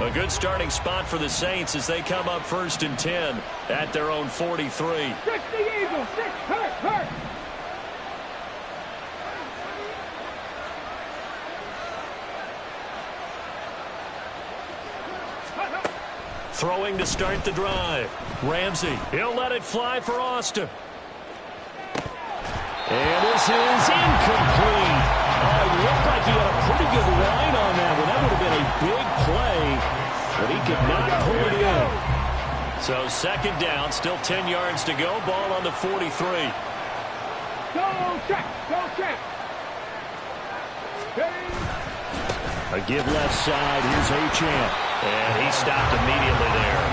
A good starting spot for the Saints as they come up 1st and 10 at their own 43. 6 the Eagles, 6, hurt. Throwing to start the drive. Ramsey, he'll let it fly for Austin. And this is incomplete. It looked like he had a pretty good line on that one. That would have been a big play, but he could not pull it in. So 2nd down, still 10 yards to go. Ball on the 43. Go check. A give left side. Here's Achane. And he stopped immediately there.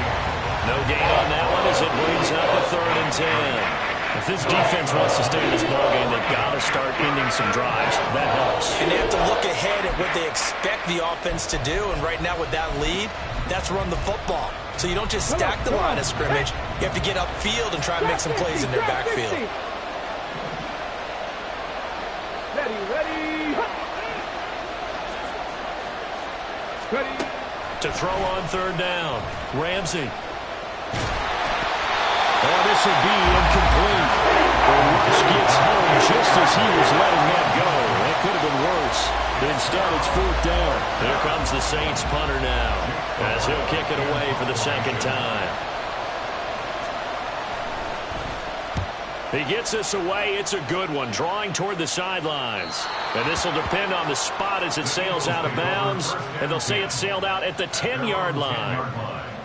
No gain on that one as it brings up a 3rd and 10. If this defense wants to stay in this ballgame, they've got to start ending some drives. That helps. And they have to look ahead at what they expect the offense to do. And right now with that lead, that's run the football. So you don't just stack the line of scrimmage. You have to get upfield and try and make some plays in their backfield. Ready. To throw on 3rd down. Ramsey. Oh, this will be incomplete. The rush gets home just as he was letting that go. That could have been worse. Instead, it's 4th down. Here comes the Saints punter now as he'll kick it away for the 2nd time. He gets this away. It's a good one, drawing toward the sidelines. And this will depend on the spot as it sails out of bounds. And they'll say it sailed out at the 10-yard line.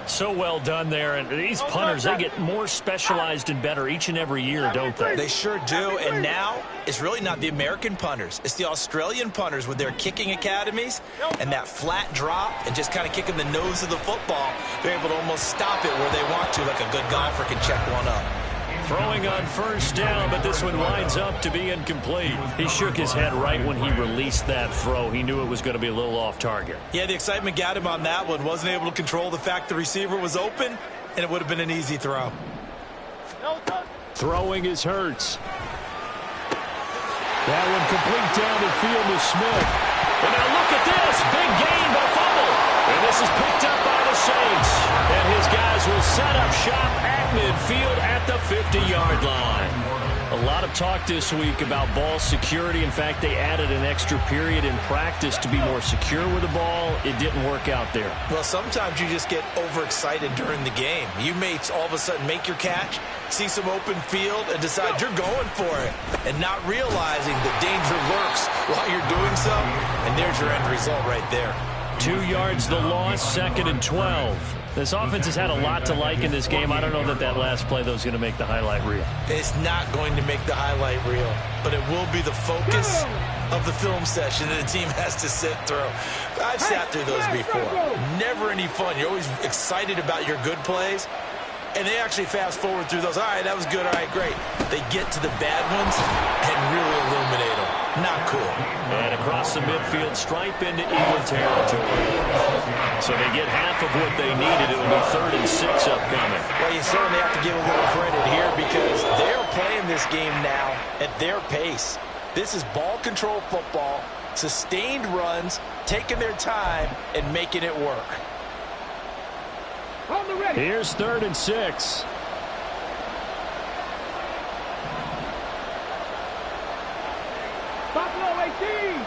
So well done there. And these punters, they get more specialized and better each and every year, don't they? They sure do. And now it's really not the American punters. It's the Australian punters with their kicking academies and that flat drop and just kind of kicking the nose of the football. They're able to almost stop it where they want to, like a good golfer can check one up. Throwing on 1st down, but this one winds up to be incomplete. He shook his head right when he released that throw. He knew it was going to be a little off target. Yeah, the excitement got him on that one. Wasn't able to control the fact the receiver was open, and it would have been an easy throw. Throwing is Hurts. That one complete down the field to Smith. And now look at this. Big gain by fumble. And this is picked up by the Saints. And his guys will set up shop at midfield at the 50-yard line. A lot of talk this week about ball security. In fact, they added an extra period in practice to be more secure with the ball. It didn't work out there. Well, sometimes you just get overexcited during the game. You may all of a sudden make your catch, see some open field, and decide you're going for it, and not realizing that danger lurks while you're doing so. And there's your end result right there. 2 yards the loss, 2nd and 12. This offense has had a lot to like in this game. I don't know that last play, though, is going to make the highlight reel. It's not going to make the highlight reel, but it will be the focus of the film session that the team has to sit through. I've sat through those before. Never any fun. You're always excited about your good plays, and they actually fast forward through those. All right, that was good. All right, great. They get to the bad ones and really illuminate them. Not cool. And across the midfield stripe into Eagle territory. So they get half of what they needed. It will be 3rd and 6 upcoming. Well, you certainly have to give a little credit here because they're playing this game now at their pace. This is ball control football, sustained runs, taking their time, and making it work. Here's 3rd and 6. Buffalo 18.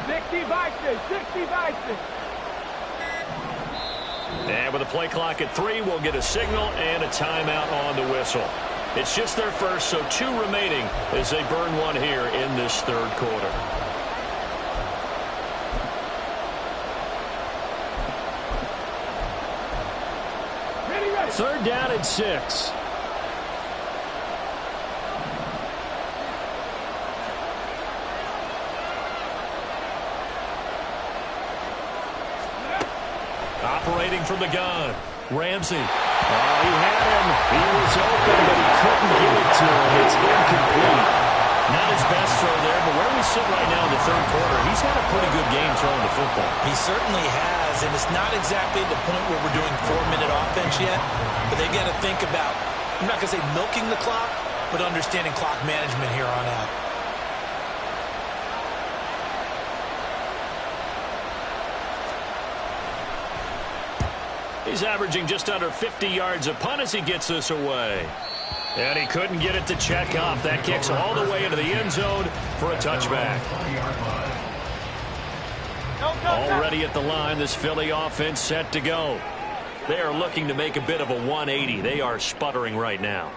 60 Vikings. And with a play clock at 3, we'll get a signal and a timeout on the whistle. It's just their first, so 2 remaining as they burn one here in this third quarter. Third down and 6. Operating from the gun, Ramsey. He had him. He was open, but he couldn't get it to him. It's incomplete. Not his best throw there, but where we sit right now in the third quarter, he's had a pretty good game throwing the football. He certainly has, and it's not exactly the point where we're doing 4-minute offense yet, but they got to think about, I'm not going to say milking the clock, but understanding clock management here on out. He's averaging just under 50 yards a punt as he gets this away. And he couldn't get it to check off. That kicks all the way into the end zone for a touchback. Already at the line, this Philly offense set to go. They are looking to make a bit of a 180. They are sputtering right now.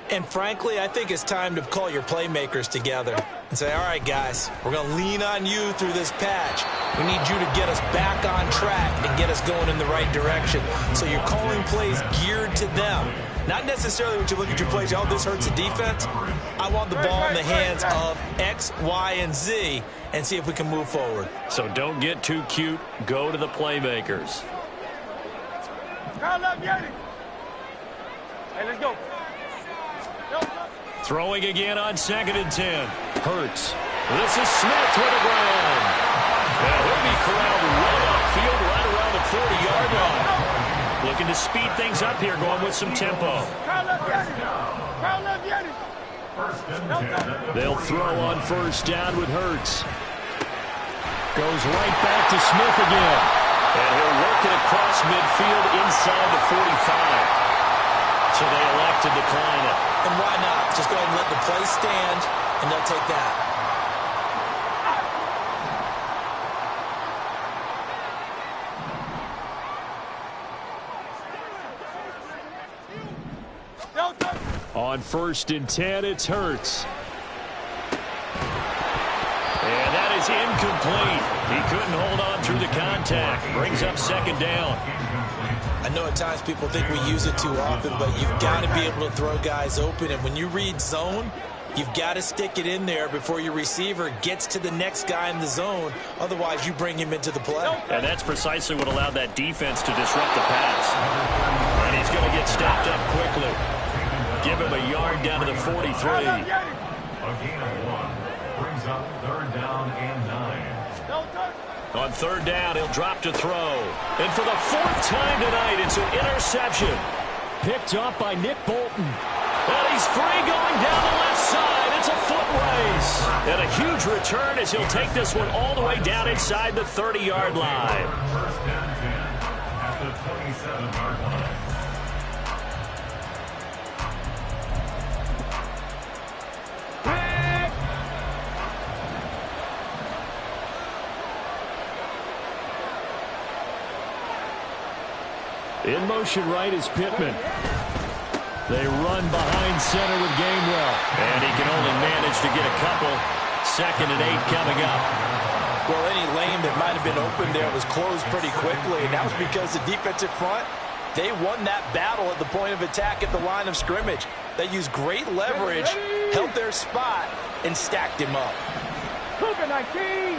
And frankly, I think it's time to call your playmakers together and say, all right, guys, we're going to lean on you through this patch. We need you to get us back on track and get us going in the right direction. So you're calling plays geared to them. Not necessarily when you look at your plays, oh, this hurts the defense. I want the ball in the hands of X, Y, and Z and see if we can move forward. So don't get too cute. Go to the playmakers. Hey, let's go. Throwing again on 2nd and 10. Hurts. This is Smith with a ground. And he'll be corralled right upfield, right around the 40-yard line. Looking to speed things up here, going with some tempo. They'll throw on 1st down with Hurts. Goes right back to Smith again. And he'll work it across midfield inside the 45. So they elect to decline it. And why not? Just go ahead and let the play stand, and they'll take that. On 1st and 10, it's Hurts. And that is incomplete. He couldn't hold on through the contact. Brings up 2nd down. I know at times people think we use it too often, but you've got to be able to throw guys open. And when you read zone, you've got to stick it in there before your receiver gets to the next guy in the zone. Otherwise, you bring him into the play. And that's precisely what allowed that defense to disrupt the pass. And he's going to get stopped up quickly. Give him a yard down to the 43. A gain of 1 brings up 3rd down and 9. On 3rd down, he'll drop to throw. And for the 4th time tonight, it's an interception. Picked up by Nick Bolton. And he's free going down the left side. It's a foot race. And a huge return as he'll take this one all the way down inside the 30-yard line. 1st and 10 at the 27-yard line. In motion right is Pittman. They run behind center with Gainwell. And he can only manage to get a couple. 2nd and 8 coming up. Well, any lane that might have been open there was closed pretty quickly, and that was because the defensive front, they won that battle at the point of attack at the line of scrimmage. They used great leverage, held their spot, and stacked him up. Cougar 19.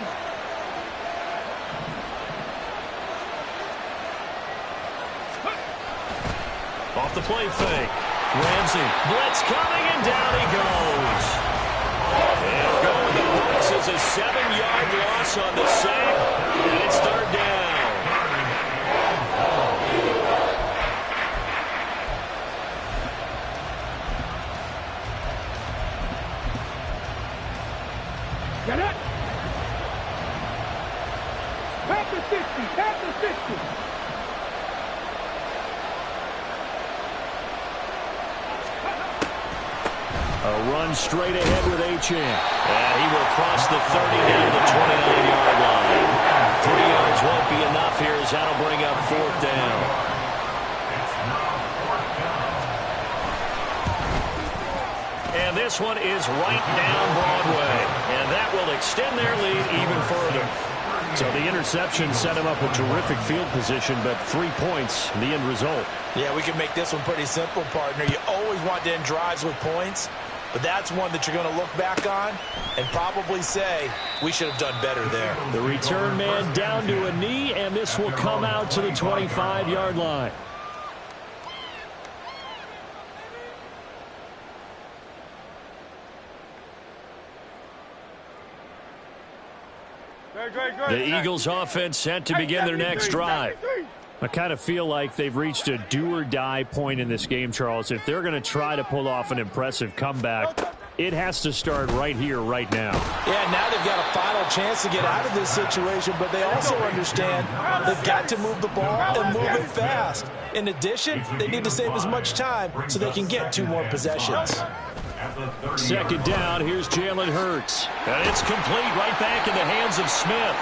Off the play fake. Ramsey. Blitz coming, and down he goes. And going to the box is a 7-yard loss on the sack. And it's 3rd down. Get it? Back to 60. Back to 60. A run straight ahead with Achane. And he will cross the 30 down to the 29-yard line. 3 yards won't be enough here as that'll bring up 4th down. this one is right down Broadway. And that will extend their lead even further. So the interception set him up a terrific field position, but 3 points, the end result. Yeah, we can make this one pretty simple, partner. You always want to end drives with points, but that's one that you're going to look back on and probably say, we should have done better there. The return man down to a knee, and this will come out to the 25-yard line. The Eagles offense set to begin their next drive. I kind of feel like they've reached a do-or-die point in this game, Charles. If they're going to try to pull off an impressive comeback, it has to start right here, right now. Yeah, now they've got a final chance to get out of this situation, but they also understand they've got to move the ball and move it fast. In addition, they need to save as much time so they can get 2 more possessions. Second down, here's Jalen Hurts. And it's complete right back in the hands of Smith.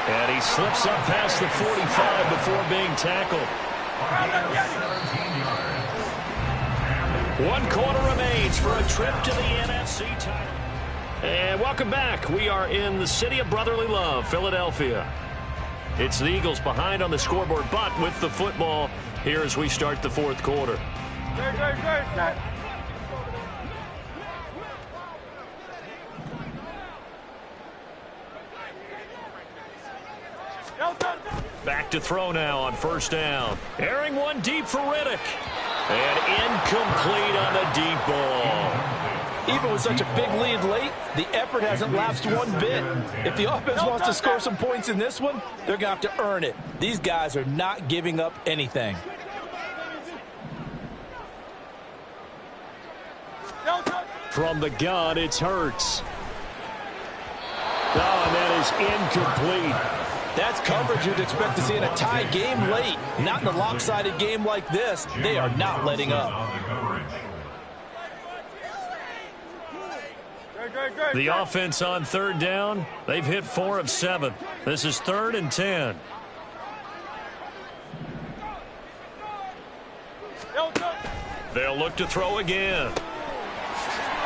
And he slips up past the 45 before being tackled. 1 quarter remains for a trip to the NFC title. And welcome back. We are in the city of brotherly love, Philadelphia. It's the Eagles behind on the scoreboard, but with the football here as we start the 4th quarter. Back to throw now on 1st down. Airing one deep for Riddick. And incomplete on the deep ball. Even with such a big lead late, the effort hasn't lapsed one bit. If the offense wants to score some points in this one, they're going to have to earn it. These guys are not giving up anything. From the gun, it's Hurts. Oh, and that is incomplete. That's coverage you'd expect to see in a tie game late. Not in a lopsided game like this. They are not letting up. The offense on 3rd down, they've hit 4 of 7. This is 3rd and 10. They'll look to throw again.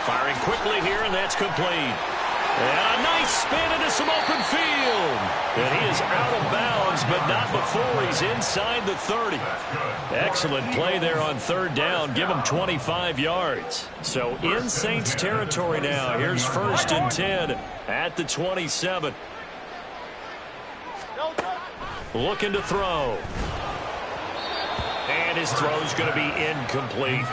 Firing quickly here, and that's complete. And a nice spin into some open field. And he is out of bounds, but not before he's inside the 30. Excellent play there on 3rd down. Give him 25 yards. So in Saints territory now. Here's 1st and 10 at the 27. Looking to throw. And his throw's going to be incomplete.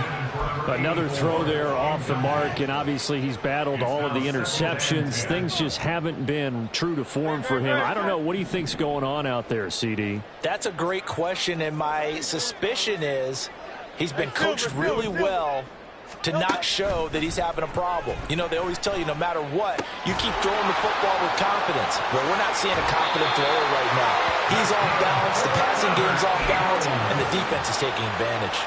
Another throw there off the mark, and obviously he's battled all of the interceptions. Things just haven't been true to form for him. I don't know. What do you think's going on out there, CD? That's a great question, and my suspicion is he's been coached really well to not show that he's having a problem. You know, they always tell you no matter what, you keep throwing the football with confidence. Well, we're not seeing a confident thrower right now. He's off balance, the passing game's off balance, and the defense is taking advantage.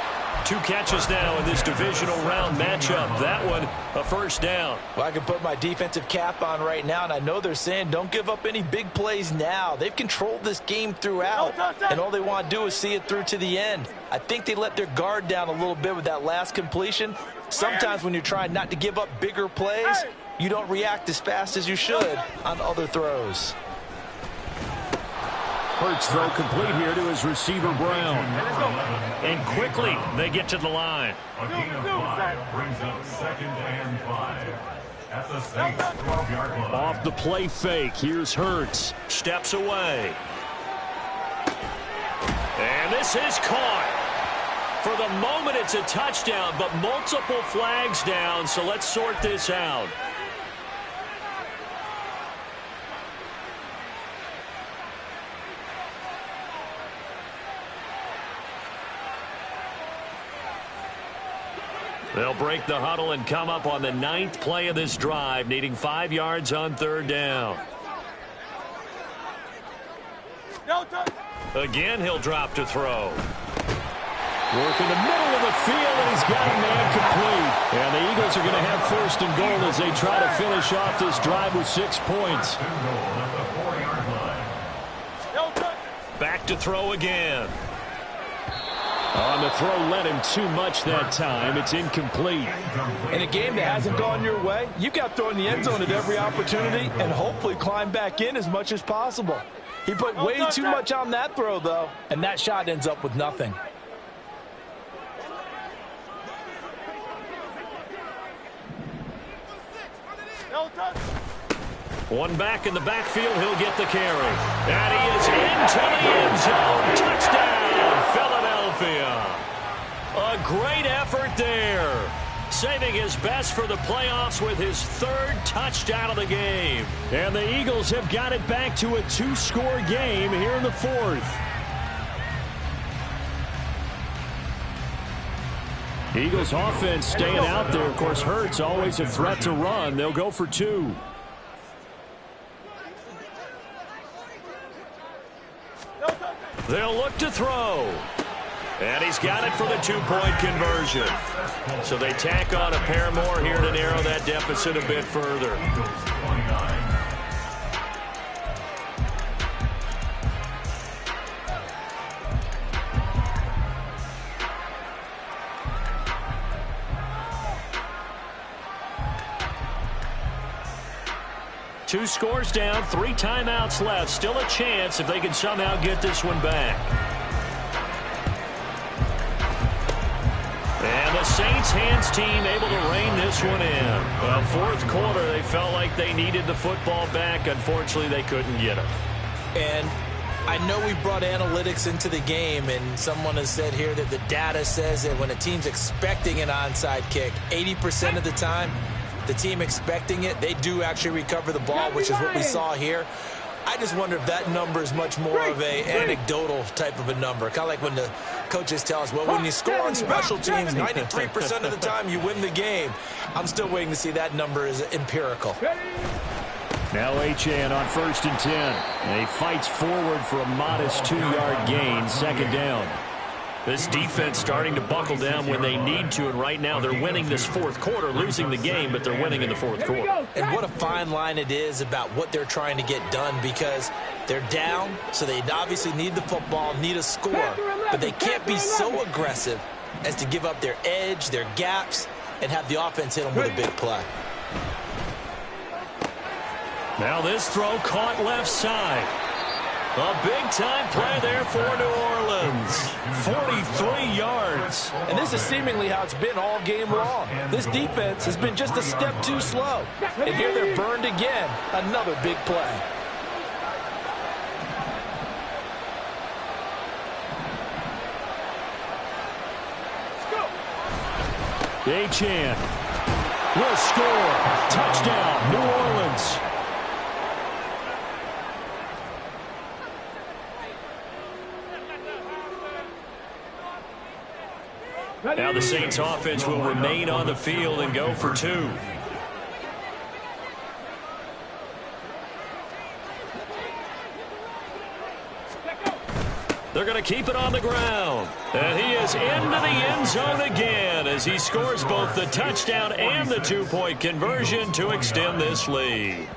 2 catches now in this divisional round matchup. That one, a 1st down. Well, I can put my defensive cap on right now, and I know they're saying don't give up any big plays now. They've controlled this game throughout, and all they want to do is see it through to the end. I think they let their guard down a little bit with that last completion. Sometimes when you're trying not to give up bigger plays, you don't react as fast as you should on other throws. Hurts throw complete here to his receiver, Brown. And quickly, they get to the line. A gain of 5 brings up 2nd and 5 at the Saints 12-yard line. Off the play fake, here's Hurts. Steps away. And this is caught. For the moment, it's a touchdown, but multiple flags down, so let's sort this out. They'll break the huddle and come up on the 9th play of this drive, needing 5 yards on 3rd down. Again, he'll drop to throw. Work in the middle of the field, and he's got a man complete. And the Eagles are going to have 1st and goal as they try to finish off this drive with 6 points. Back to throw again. On the throw, led him too much that time. It's incomplete. In a game that hasn't gone your way, you've got to throw in the end zone at every opportunity and hopefully climb back in as much as possible. He put way too much on that throw, though, and that shot ends up with nothing. One back in the backfield, he'll get the carry. And he is into the end zone. Touchdown, Philadelphia. A great effort there. Saving his best for the playoffs with his third touchdown of the game. And the Eagles have got it back to a 2-score game here in the fourth. Eagles offense staying out there. Of course, Hurts always a threat to run. They'll go for 2. They'll look to throw. And he's got it for the 2-point conversion. So they tack on a pair more here to narrow that deficit a bit further. Two scores down, 3 timeouts left. Still a chance if they can somehow get this one back. And the Saints hands team able to rein this one in. Well, fourth quarter, they felt like they needed the football back. Unfortunately, they couldn't get it. And I know we brought analytics into the game, and someone has said here that the data says that when a team's expecting an onside kick, 80% of the time, the team expecting it, they do actually recover the ball, which is what we saw here. I just wonder if that number is much more of a anecdotal type of a number. Kind of like when the coaches tell us, well, when you score on special teams, 93% of the time you win the game. I'm still waiting to see that number is empirical. Now Achane on 1st and 10. And he fights forward for a modest 2-yard gain, 2nd down. This defense starting to buckle down when they need to, and right now they're winning this fourth quarter, losing the game, but they're winning in the fourth quarter. And what a fine line it is about what they're trying to get done, because they're down, so they obviously need the football, need a score, but they can't be so aggressive as to give up their edge, their gaps, and have the offense hit them with a big play. Now this throw caught left side. A big-time play there for New Orleans. 43 yards. And this is seemingly how it's been all game long. This defense has been just a step too slow. And here they're burned again. Another big play. Achane will score. Touchdown, New Orleans. Now the Saints offense will remain on the field and go for 2. They're going to keep it on the ground. And he is into the end zone again as he scores both the touchdown and the 2-point conversion to extend this lead.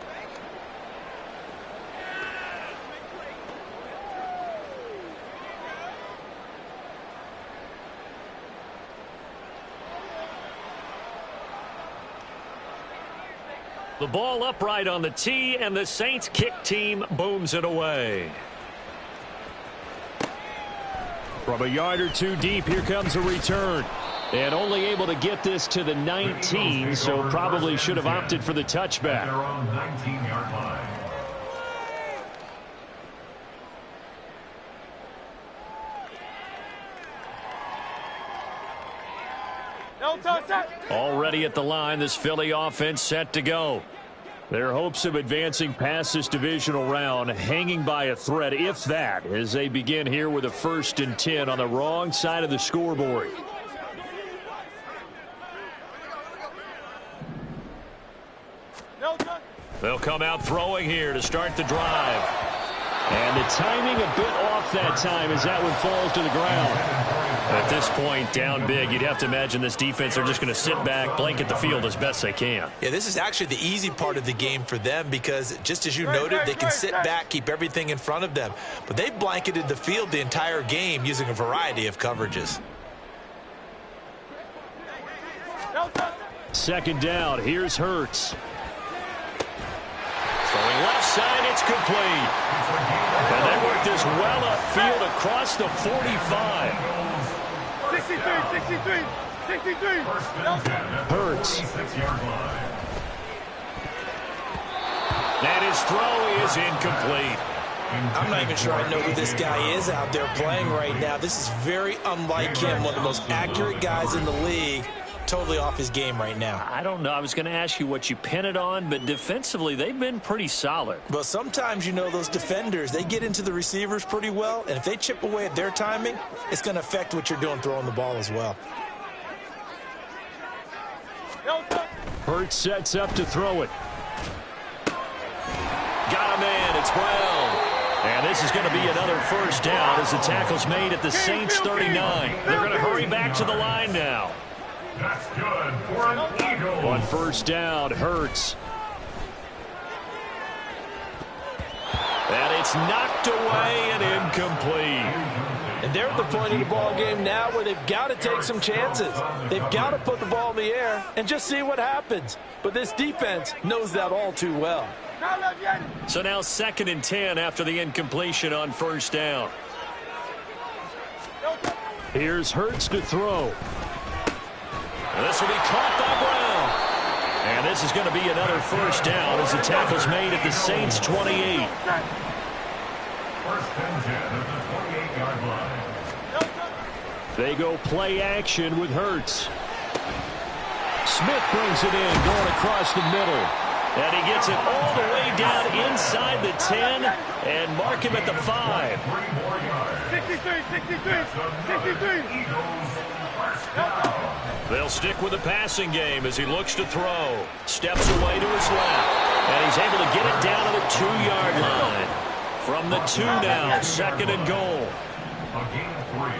The ball upright on the tee, and the Saints kick team booms it away. From a yard or 2 deep, here comes a return. And only able to get this to the 19, so probably should have opted for the touchback. They're on 19-yard line. Already at the line, this Philly offense set to go. Their hopes of advancing past this divisional round hanging by a thread, if that, as they begin here with a 1st and 10 on the wrong side of the scoreboard. They'll come out throwing here to start the drive. And the timing a bit off that time as that one falls to the ground. At this point, down big, you'd have to imagine this defense are just going to sit back, blanket the field as best they can. Yeah, this is actually the easy part of the game for them because, just as you noted, they can sit back, keep everything in front of them. But they've blanketed the field the entire game using a variety of coverages. Second down. Here's Hurts. Throwing left side, it's complete. And they work this well upfield across the 45. 63. Hurts. And his throw is incomplete. I'm not even sure I know who this guy is out there playing right now. This is very unlike him, one of the most accurate guys in the league. Totally off his game right now. I don't know. I was going to ask you what you pin it on, but defensively, they've been pretty solid. But sometimes, you know, those defenders, they get into the receivers pretty well, and if they chip away at their timing, it's going to affect what you're doing throwing the ball as well. Hurts sets up to throw it. Got a man. It's Brown. And this is going to be another first down as the tackle's made at the Saints 39. They're going to hurry back to the line now. That's good for an Eagle. On first down, Hurts. And it's knocked away and incomplete. And they're at the point of the ball game now where they've got to take some chances. They've got to put the ball in the air and just see what happens. But this defense knows that all too well. So now 2nd and 10 after the incompletion on first down. Here's Hurts to throw. And this will be caught by Brown. And this is going to be another first down as the tackle's made at the Saints 28. First and 10 at the 28-yard line. They go play action with Hurts. Smith brings it in, going across the middle. And he gets it all the way down inside the 10 and mark him at the 5. 3 more yards. 63. Eagles first down. They'll stick with the passing game as he looks to throw. Steps away to his left. And he's able to get it down to the 2-yard line. From the 2 now, 2nd and goal. A gain of 3.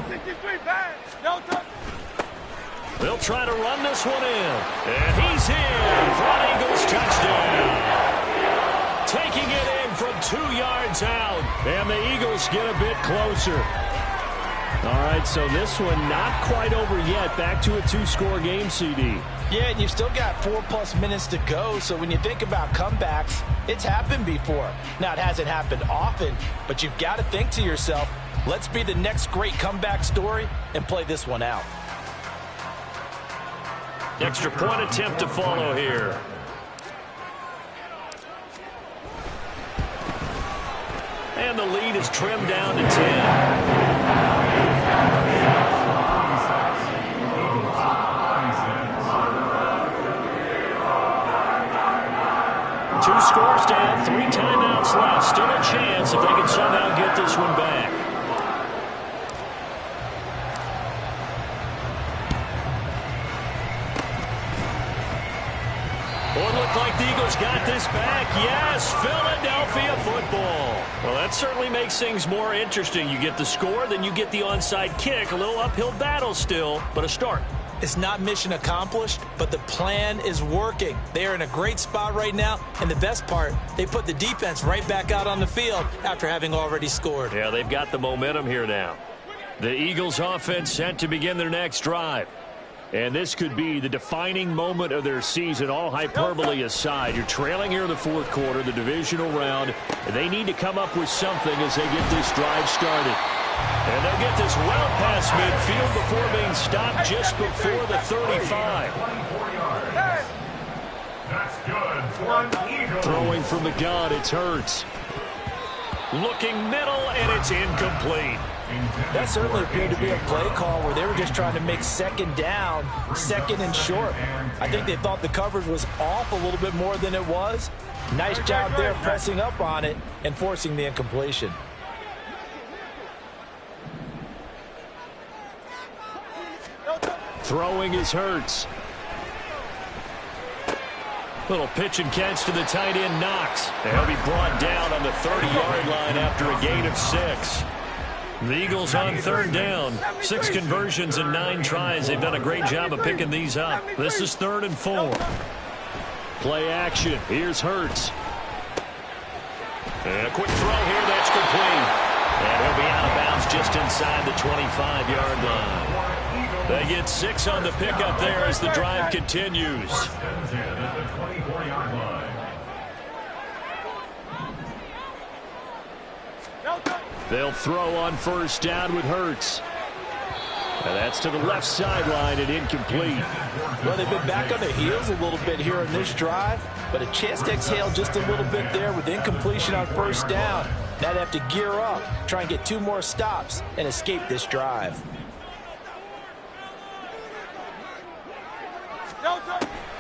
63, bad. They'll try to run this one in. And he's in for an Eagles touchdown. Taking it in from 2 yards out. And the Eagles get a bit closer. All right, so this one not quite over yet. Back to a 2-score game, CD. Yeah, and you've still got 4+ minutes to go, so when you think about comebacks, it's happened before. Now, it hasn't happened often, but you've got to think to yourself, let's be the next great comeback story and play this one out. Extra point attempt to follow here. And the lead is trimmed down to 10. Two scores down, 3 timeouts left. Still a chance if they can somehow get this one back. Well, it looked like the Eagles got this back. Yes, Philadelphia football. Well, that certainly makes things more interesting. You get the score, then you get the onside kick. A little uphill battle still, but a start. It's not mission accomplished, but the plan is working. They are in a great spot right now, and the best part, they put the defense right back out on the field after having already scored. Yeah, they've got the momentum here now. The Eagles offense set to begin their next drive. And this could be the defining moment of their season, all hyperbole aside. You're trailing here in the 4th quarter, the divisional round. They need to come up with something as they get this drive started. And they'll get this well past midfield before being stopped just before the 35. 24 yards. That's good for an Eagle. Throwing from the gun, it's Hurts. Looking middle, and it's incomplete. That certainly appeared to be a play call where they were just trying to make 2nd down, 2nd and short. I think they thought the coverage was off a little bit more than it was. Nice job there pressing up on it and forcing the incompletion. Throwing is Hurts. Little pitch and catch to the tight end, Knox. He'll be brought down on the 30-yard line after a gain of 6. The Eagles on 3rd down. 6 conversions and 9 tries. They've done a great job of picking these up. This is 3rd and 4. Play action. Here's Hurts. And a quick throw here. That's complete. And he'll be out of bounds just inside the 25-yard line. They get 6 on the pickup there as the drive continues. They'll throw on first down with Hurts. And that's to the left sideline and incomplete. Well, they've been back on their heels a little bit here on this drive, but a chance to exhale just a little bit there with incompletion on first down. Now they have to gear up, try and get 2 more stops, and escape this drive.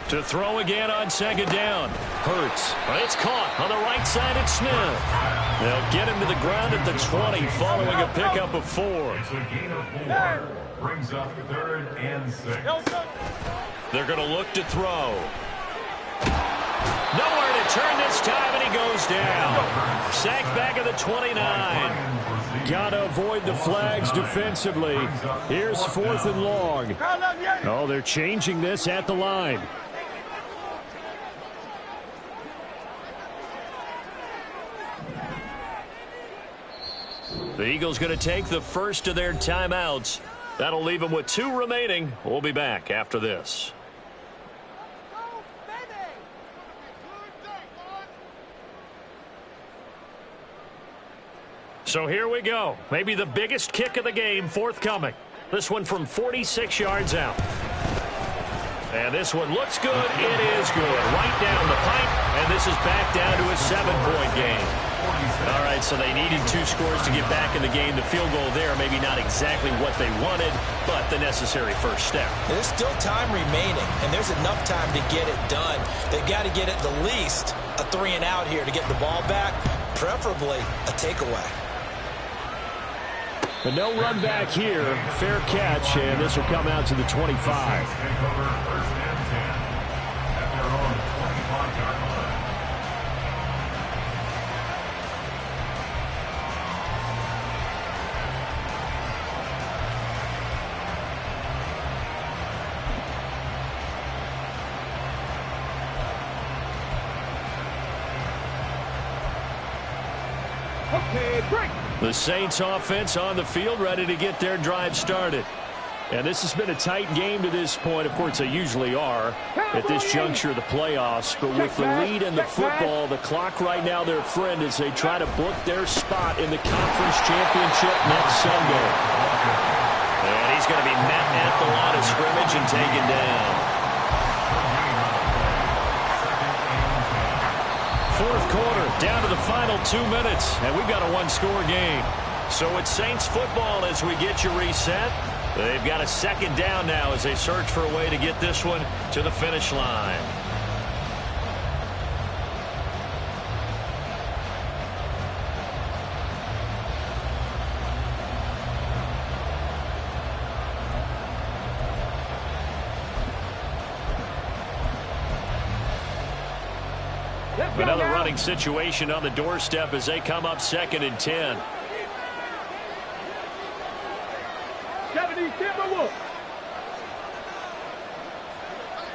To throw again on second down. Hurts. It's caught on the right side. It's Smith. They'll get him to the ground at the 20 following a pickup of 4. It's a gain of 4. Brings up 3rd and 6. They're going to look to throw. Nowhere to turn this time, and he goes down. Sacked back at the 29. Got to avoid the flags defensively. Here's 4th and long. Oh, they're changing this at the line. The Eagles going to take the first of their timeouts. That'll leave them with 2 remaining. We'll be back after this. So here we go. Maybe the biggest kick of the game forthcoming. This one from 46 yards out. And this one looks good. It is good. Right down the pipe. And this is back down to a 7-point game. All right, so they needed 2 scores to get back in the game. The field goal there, maybe not exactly what they wanted, but the necessary first step. There's still time remaining, and there's enough time to get it done. They've got to get at the least a 3-and-out here to get the ball back, preferably a takeaway. But no run back here. Fair catch, and this will come out to the 25. The Saints offense on the field, ready to get their drive started. And this has been a tight game to this point. Of course, they usually are at this juncture of the playoffs. But with the lead in the football, the clock right now their friend as they try to book their spot in the conference championship next Sunday. And he's going to be met at the line of scrimmage and taken down. 4th quarter, down to the final 2 minutes, and we've got a 1-score game. So it's Saints football as we get you reset. They've got a 2nd down now as they search for a way to get this one to the finish line. Another running situation on the doorstep as they come up 2nd and 10. 70 Timberwolves.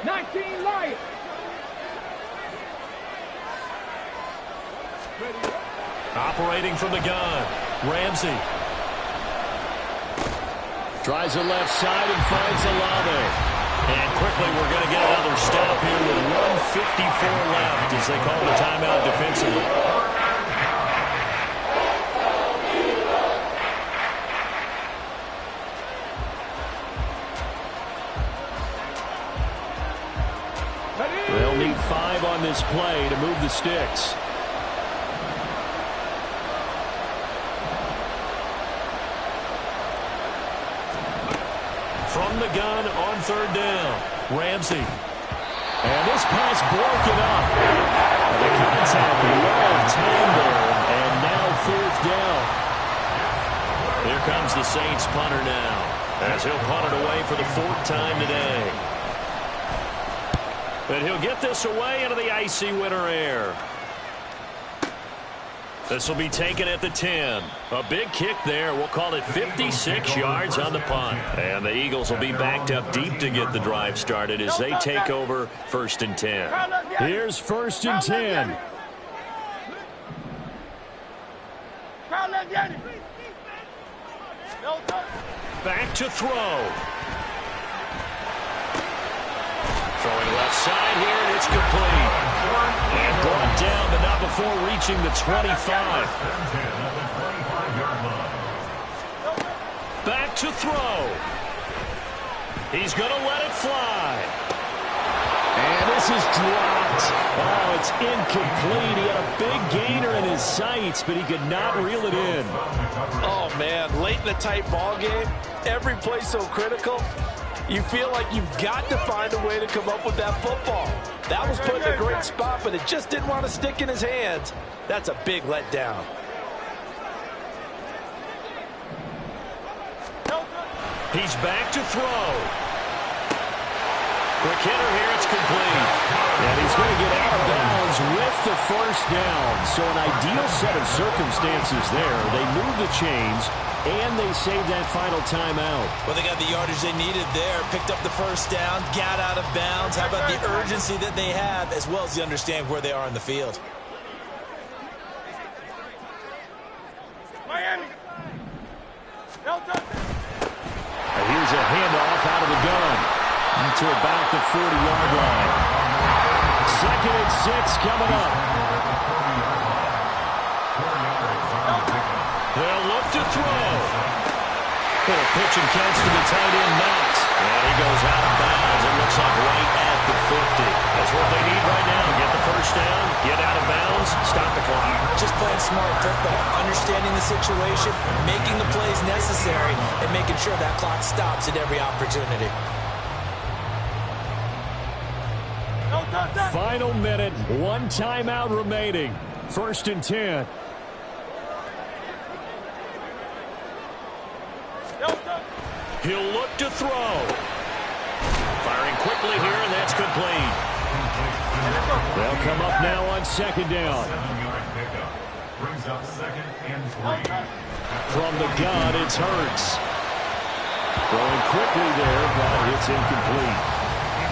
19 Lions. Operating from the gun, Ramsey. Tries the left side and finds Olave. And quickly we're going to get another stop here with 1:54 left as they call the timeout defensively. They'll need 5 on this play to move the sticks. From the gun on 3rd down, Ramsey. And this pass broken up. The contact well timed there, and now 4th down. Here comes the Saints punter now as he'll punt it away for the 4th time today. And he'll get this away into the icy winter air. This will be taken at the 10. A big kick there. We'll call it 56 yards on the punt. And the Eagles will be backed up deep to get the drive started as they take over 1st and 10. Here's 1st and 10. Back to throw. Throwing left side here, and it's complete. And brought down, but not before reaching the 25. Back to throw. He's going to let it fly. And this is dropped. Oh, it's incomplete. He had a big gainer in his sights, but he could not reel it in. Oh, man, late in the tight ball game, every play so critical. You feel like you've got to find a way to come up with that football. That was put in a great spot, but it just didn't want to stick in his hands. That's a big letdown. He's back to throw. Quick hitter here, it's complete. And he's going to get out of bounds with the first down. So an ideal set of circumstances there. They moved the chains, and they saved that final timeout. Well, they got the yardage they needed there, picked up the first down, got out of bounds. How about the urgency that they have, as well as they understand where they are in the field? Miami. Here's a handoff out of the gun to about the 40-yard line. 2nd and 6 coming up. They'll look to throw. Little pitch and catch to the tight end, Knox. And he goes out of bounds. It looks like right at the 50. That's what they need right now. Get the first down, get out of bounds, stop the clock. Just playing smart football, understanding the situation, making the plays necessary, and making sure that clock stops at every opportunity. Final minute, 1 timeout remaining. 1st and 10. He'll look to throw. Firing quickly here, and that's complete. They'll come up now on 2nd down. Brings up 2nd and 3. From the gun, it's Hurts. Throwing quickly there, but it's incomplete.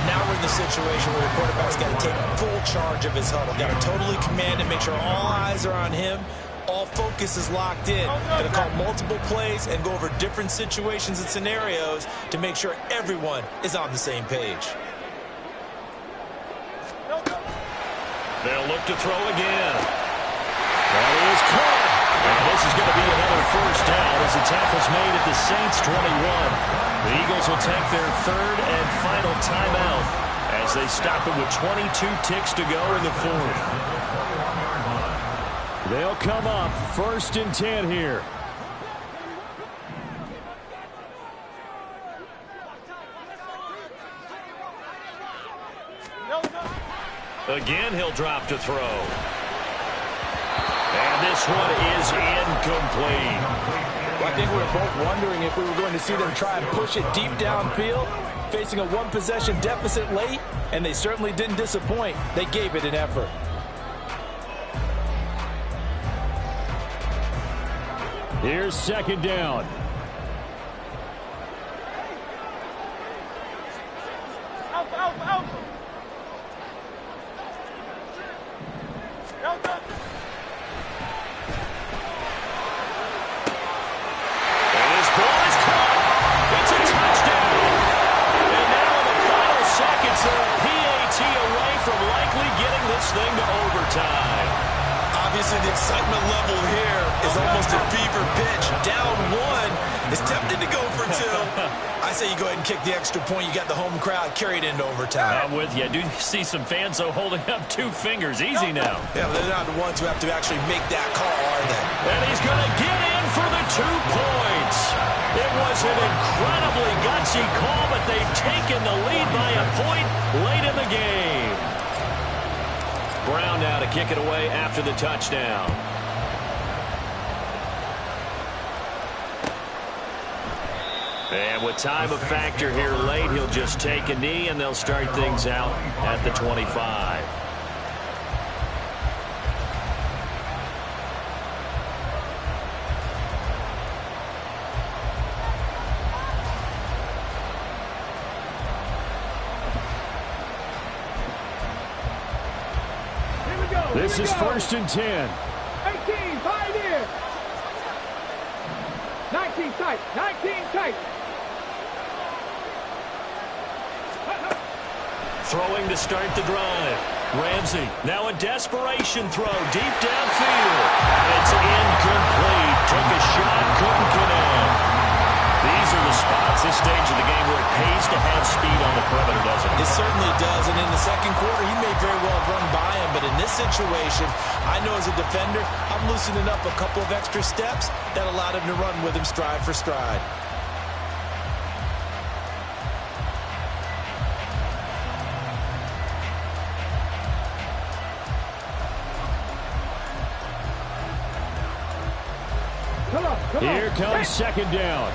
Now we're in the situation where the quarterback's got to take full charge of his huddle. Got to totally command and make sure all eyes are on him. All focus is locked in. Going to call multiple plays and go over different situations and scenarios to make sure everyone is on the same page. They'll look to throw again. That is caught. And this is going to be another first down as the tackle's made at the Saints' 21. The Eagles will take their 3rd and final timeout as they stop it with 22 ticks to go in the 4th. They'll come up 1st and 10 here. Again, he'll drop to throw. And this one is incomplete. Well, I think we were both wondering if we were going to see them try and push it deep downfield, facing a 1-possession deficit late, and they certainly didn't disappoint. They gave it an effort. Here's 2nd down. Thing to overtime. Obviously, the excitement level here is almost a fever pitch. Down 1 is tempted to go for 2. I say you go ahead and kick the extra point. You got the home crowd carried into overtime. I'm with you. I do see some fans, though, holding up 2 fingers. Easy now. Yeah, they're not the ones who have to actually make that call, are they? And he's going to get in for the 2 points. It was an incredibly gutsy call, but they've taken the lead by a point late in the game. Brown now to kick it away after the touchdown. And with time a factor here late, he'll just take a knee, and they'll start things out at the 25. This is 1st and 10. 18, 5 here. 19. 19 tight. 19 tight. Throwing to start the drive. Ramsey, now a desperation throw deep downfield. It's incomplete. Took a shot, couldn't connect. These are the spots, this stage of the game, where it pays to have speed on the perimeter, doesn't it? It certainly does, and in the second quarter, he may very well run by him, but in this situation, I know as a defender, I'm loosening up a couple of extra steps that allowed him to run with him stride for stride. Here comes second down.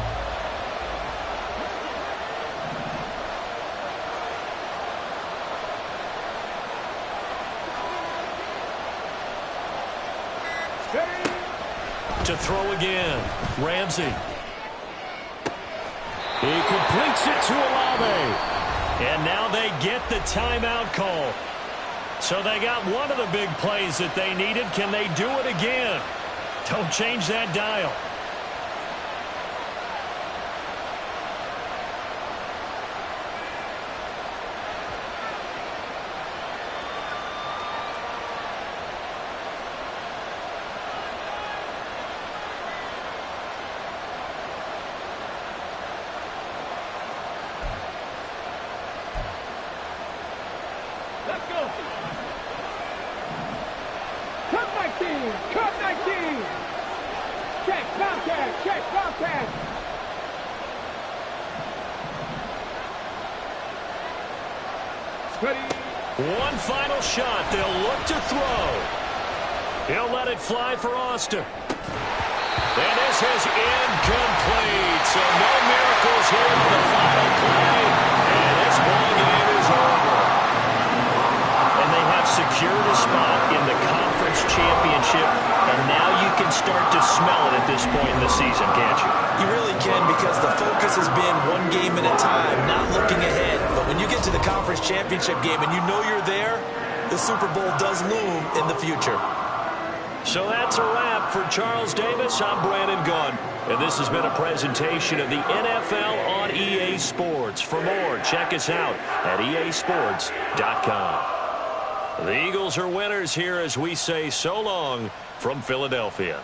To throw again. Ramsey. He completes it to Olave. And now they get the timeout call. So they got one of the big plays that they needed. Can they do it again? Don't change that dial. Let's go. Cut 19. Cut 19. Check, contact. Check, contact. Ready. One final shot. They'll look to throw. He'll let it fly for Austin. And this is incomplete. So no miracles here on the final play. And this ball game is over. And they have secured a spot in the conference championship. And now you can start to smell it at this point in the season, can't you? You really can, because the focus has been one game at a time, not looking ahead. But when you get to the conference championship game and you know you're there, the Super Bowl does loom in the future. So that's a wrap for Charles Davis. I'm Brandon Gunn. And this has been a presentation of the NFL on EA Sports. For more, check us out at easports.com. The Eagles are winners here as we say so long from Philadelphia.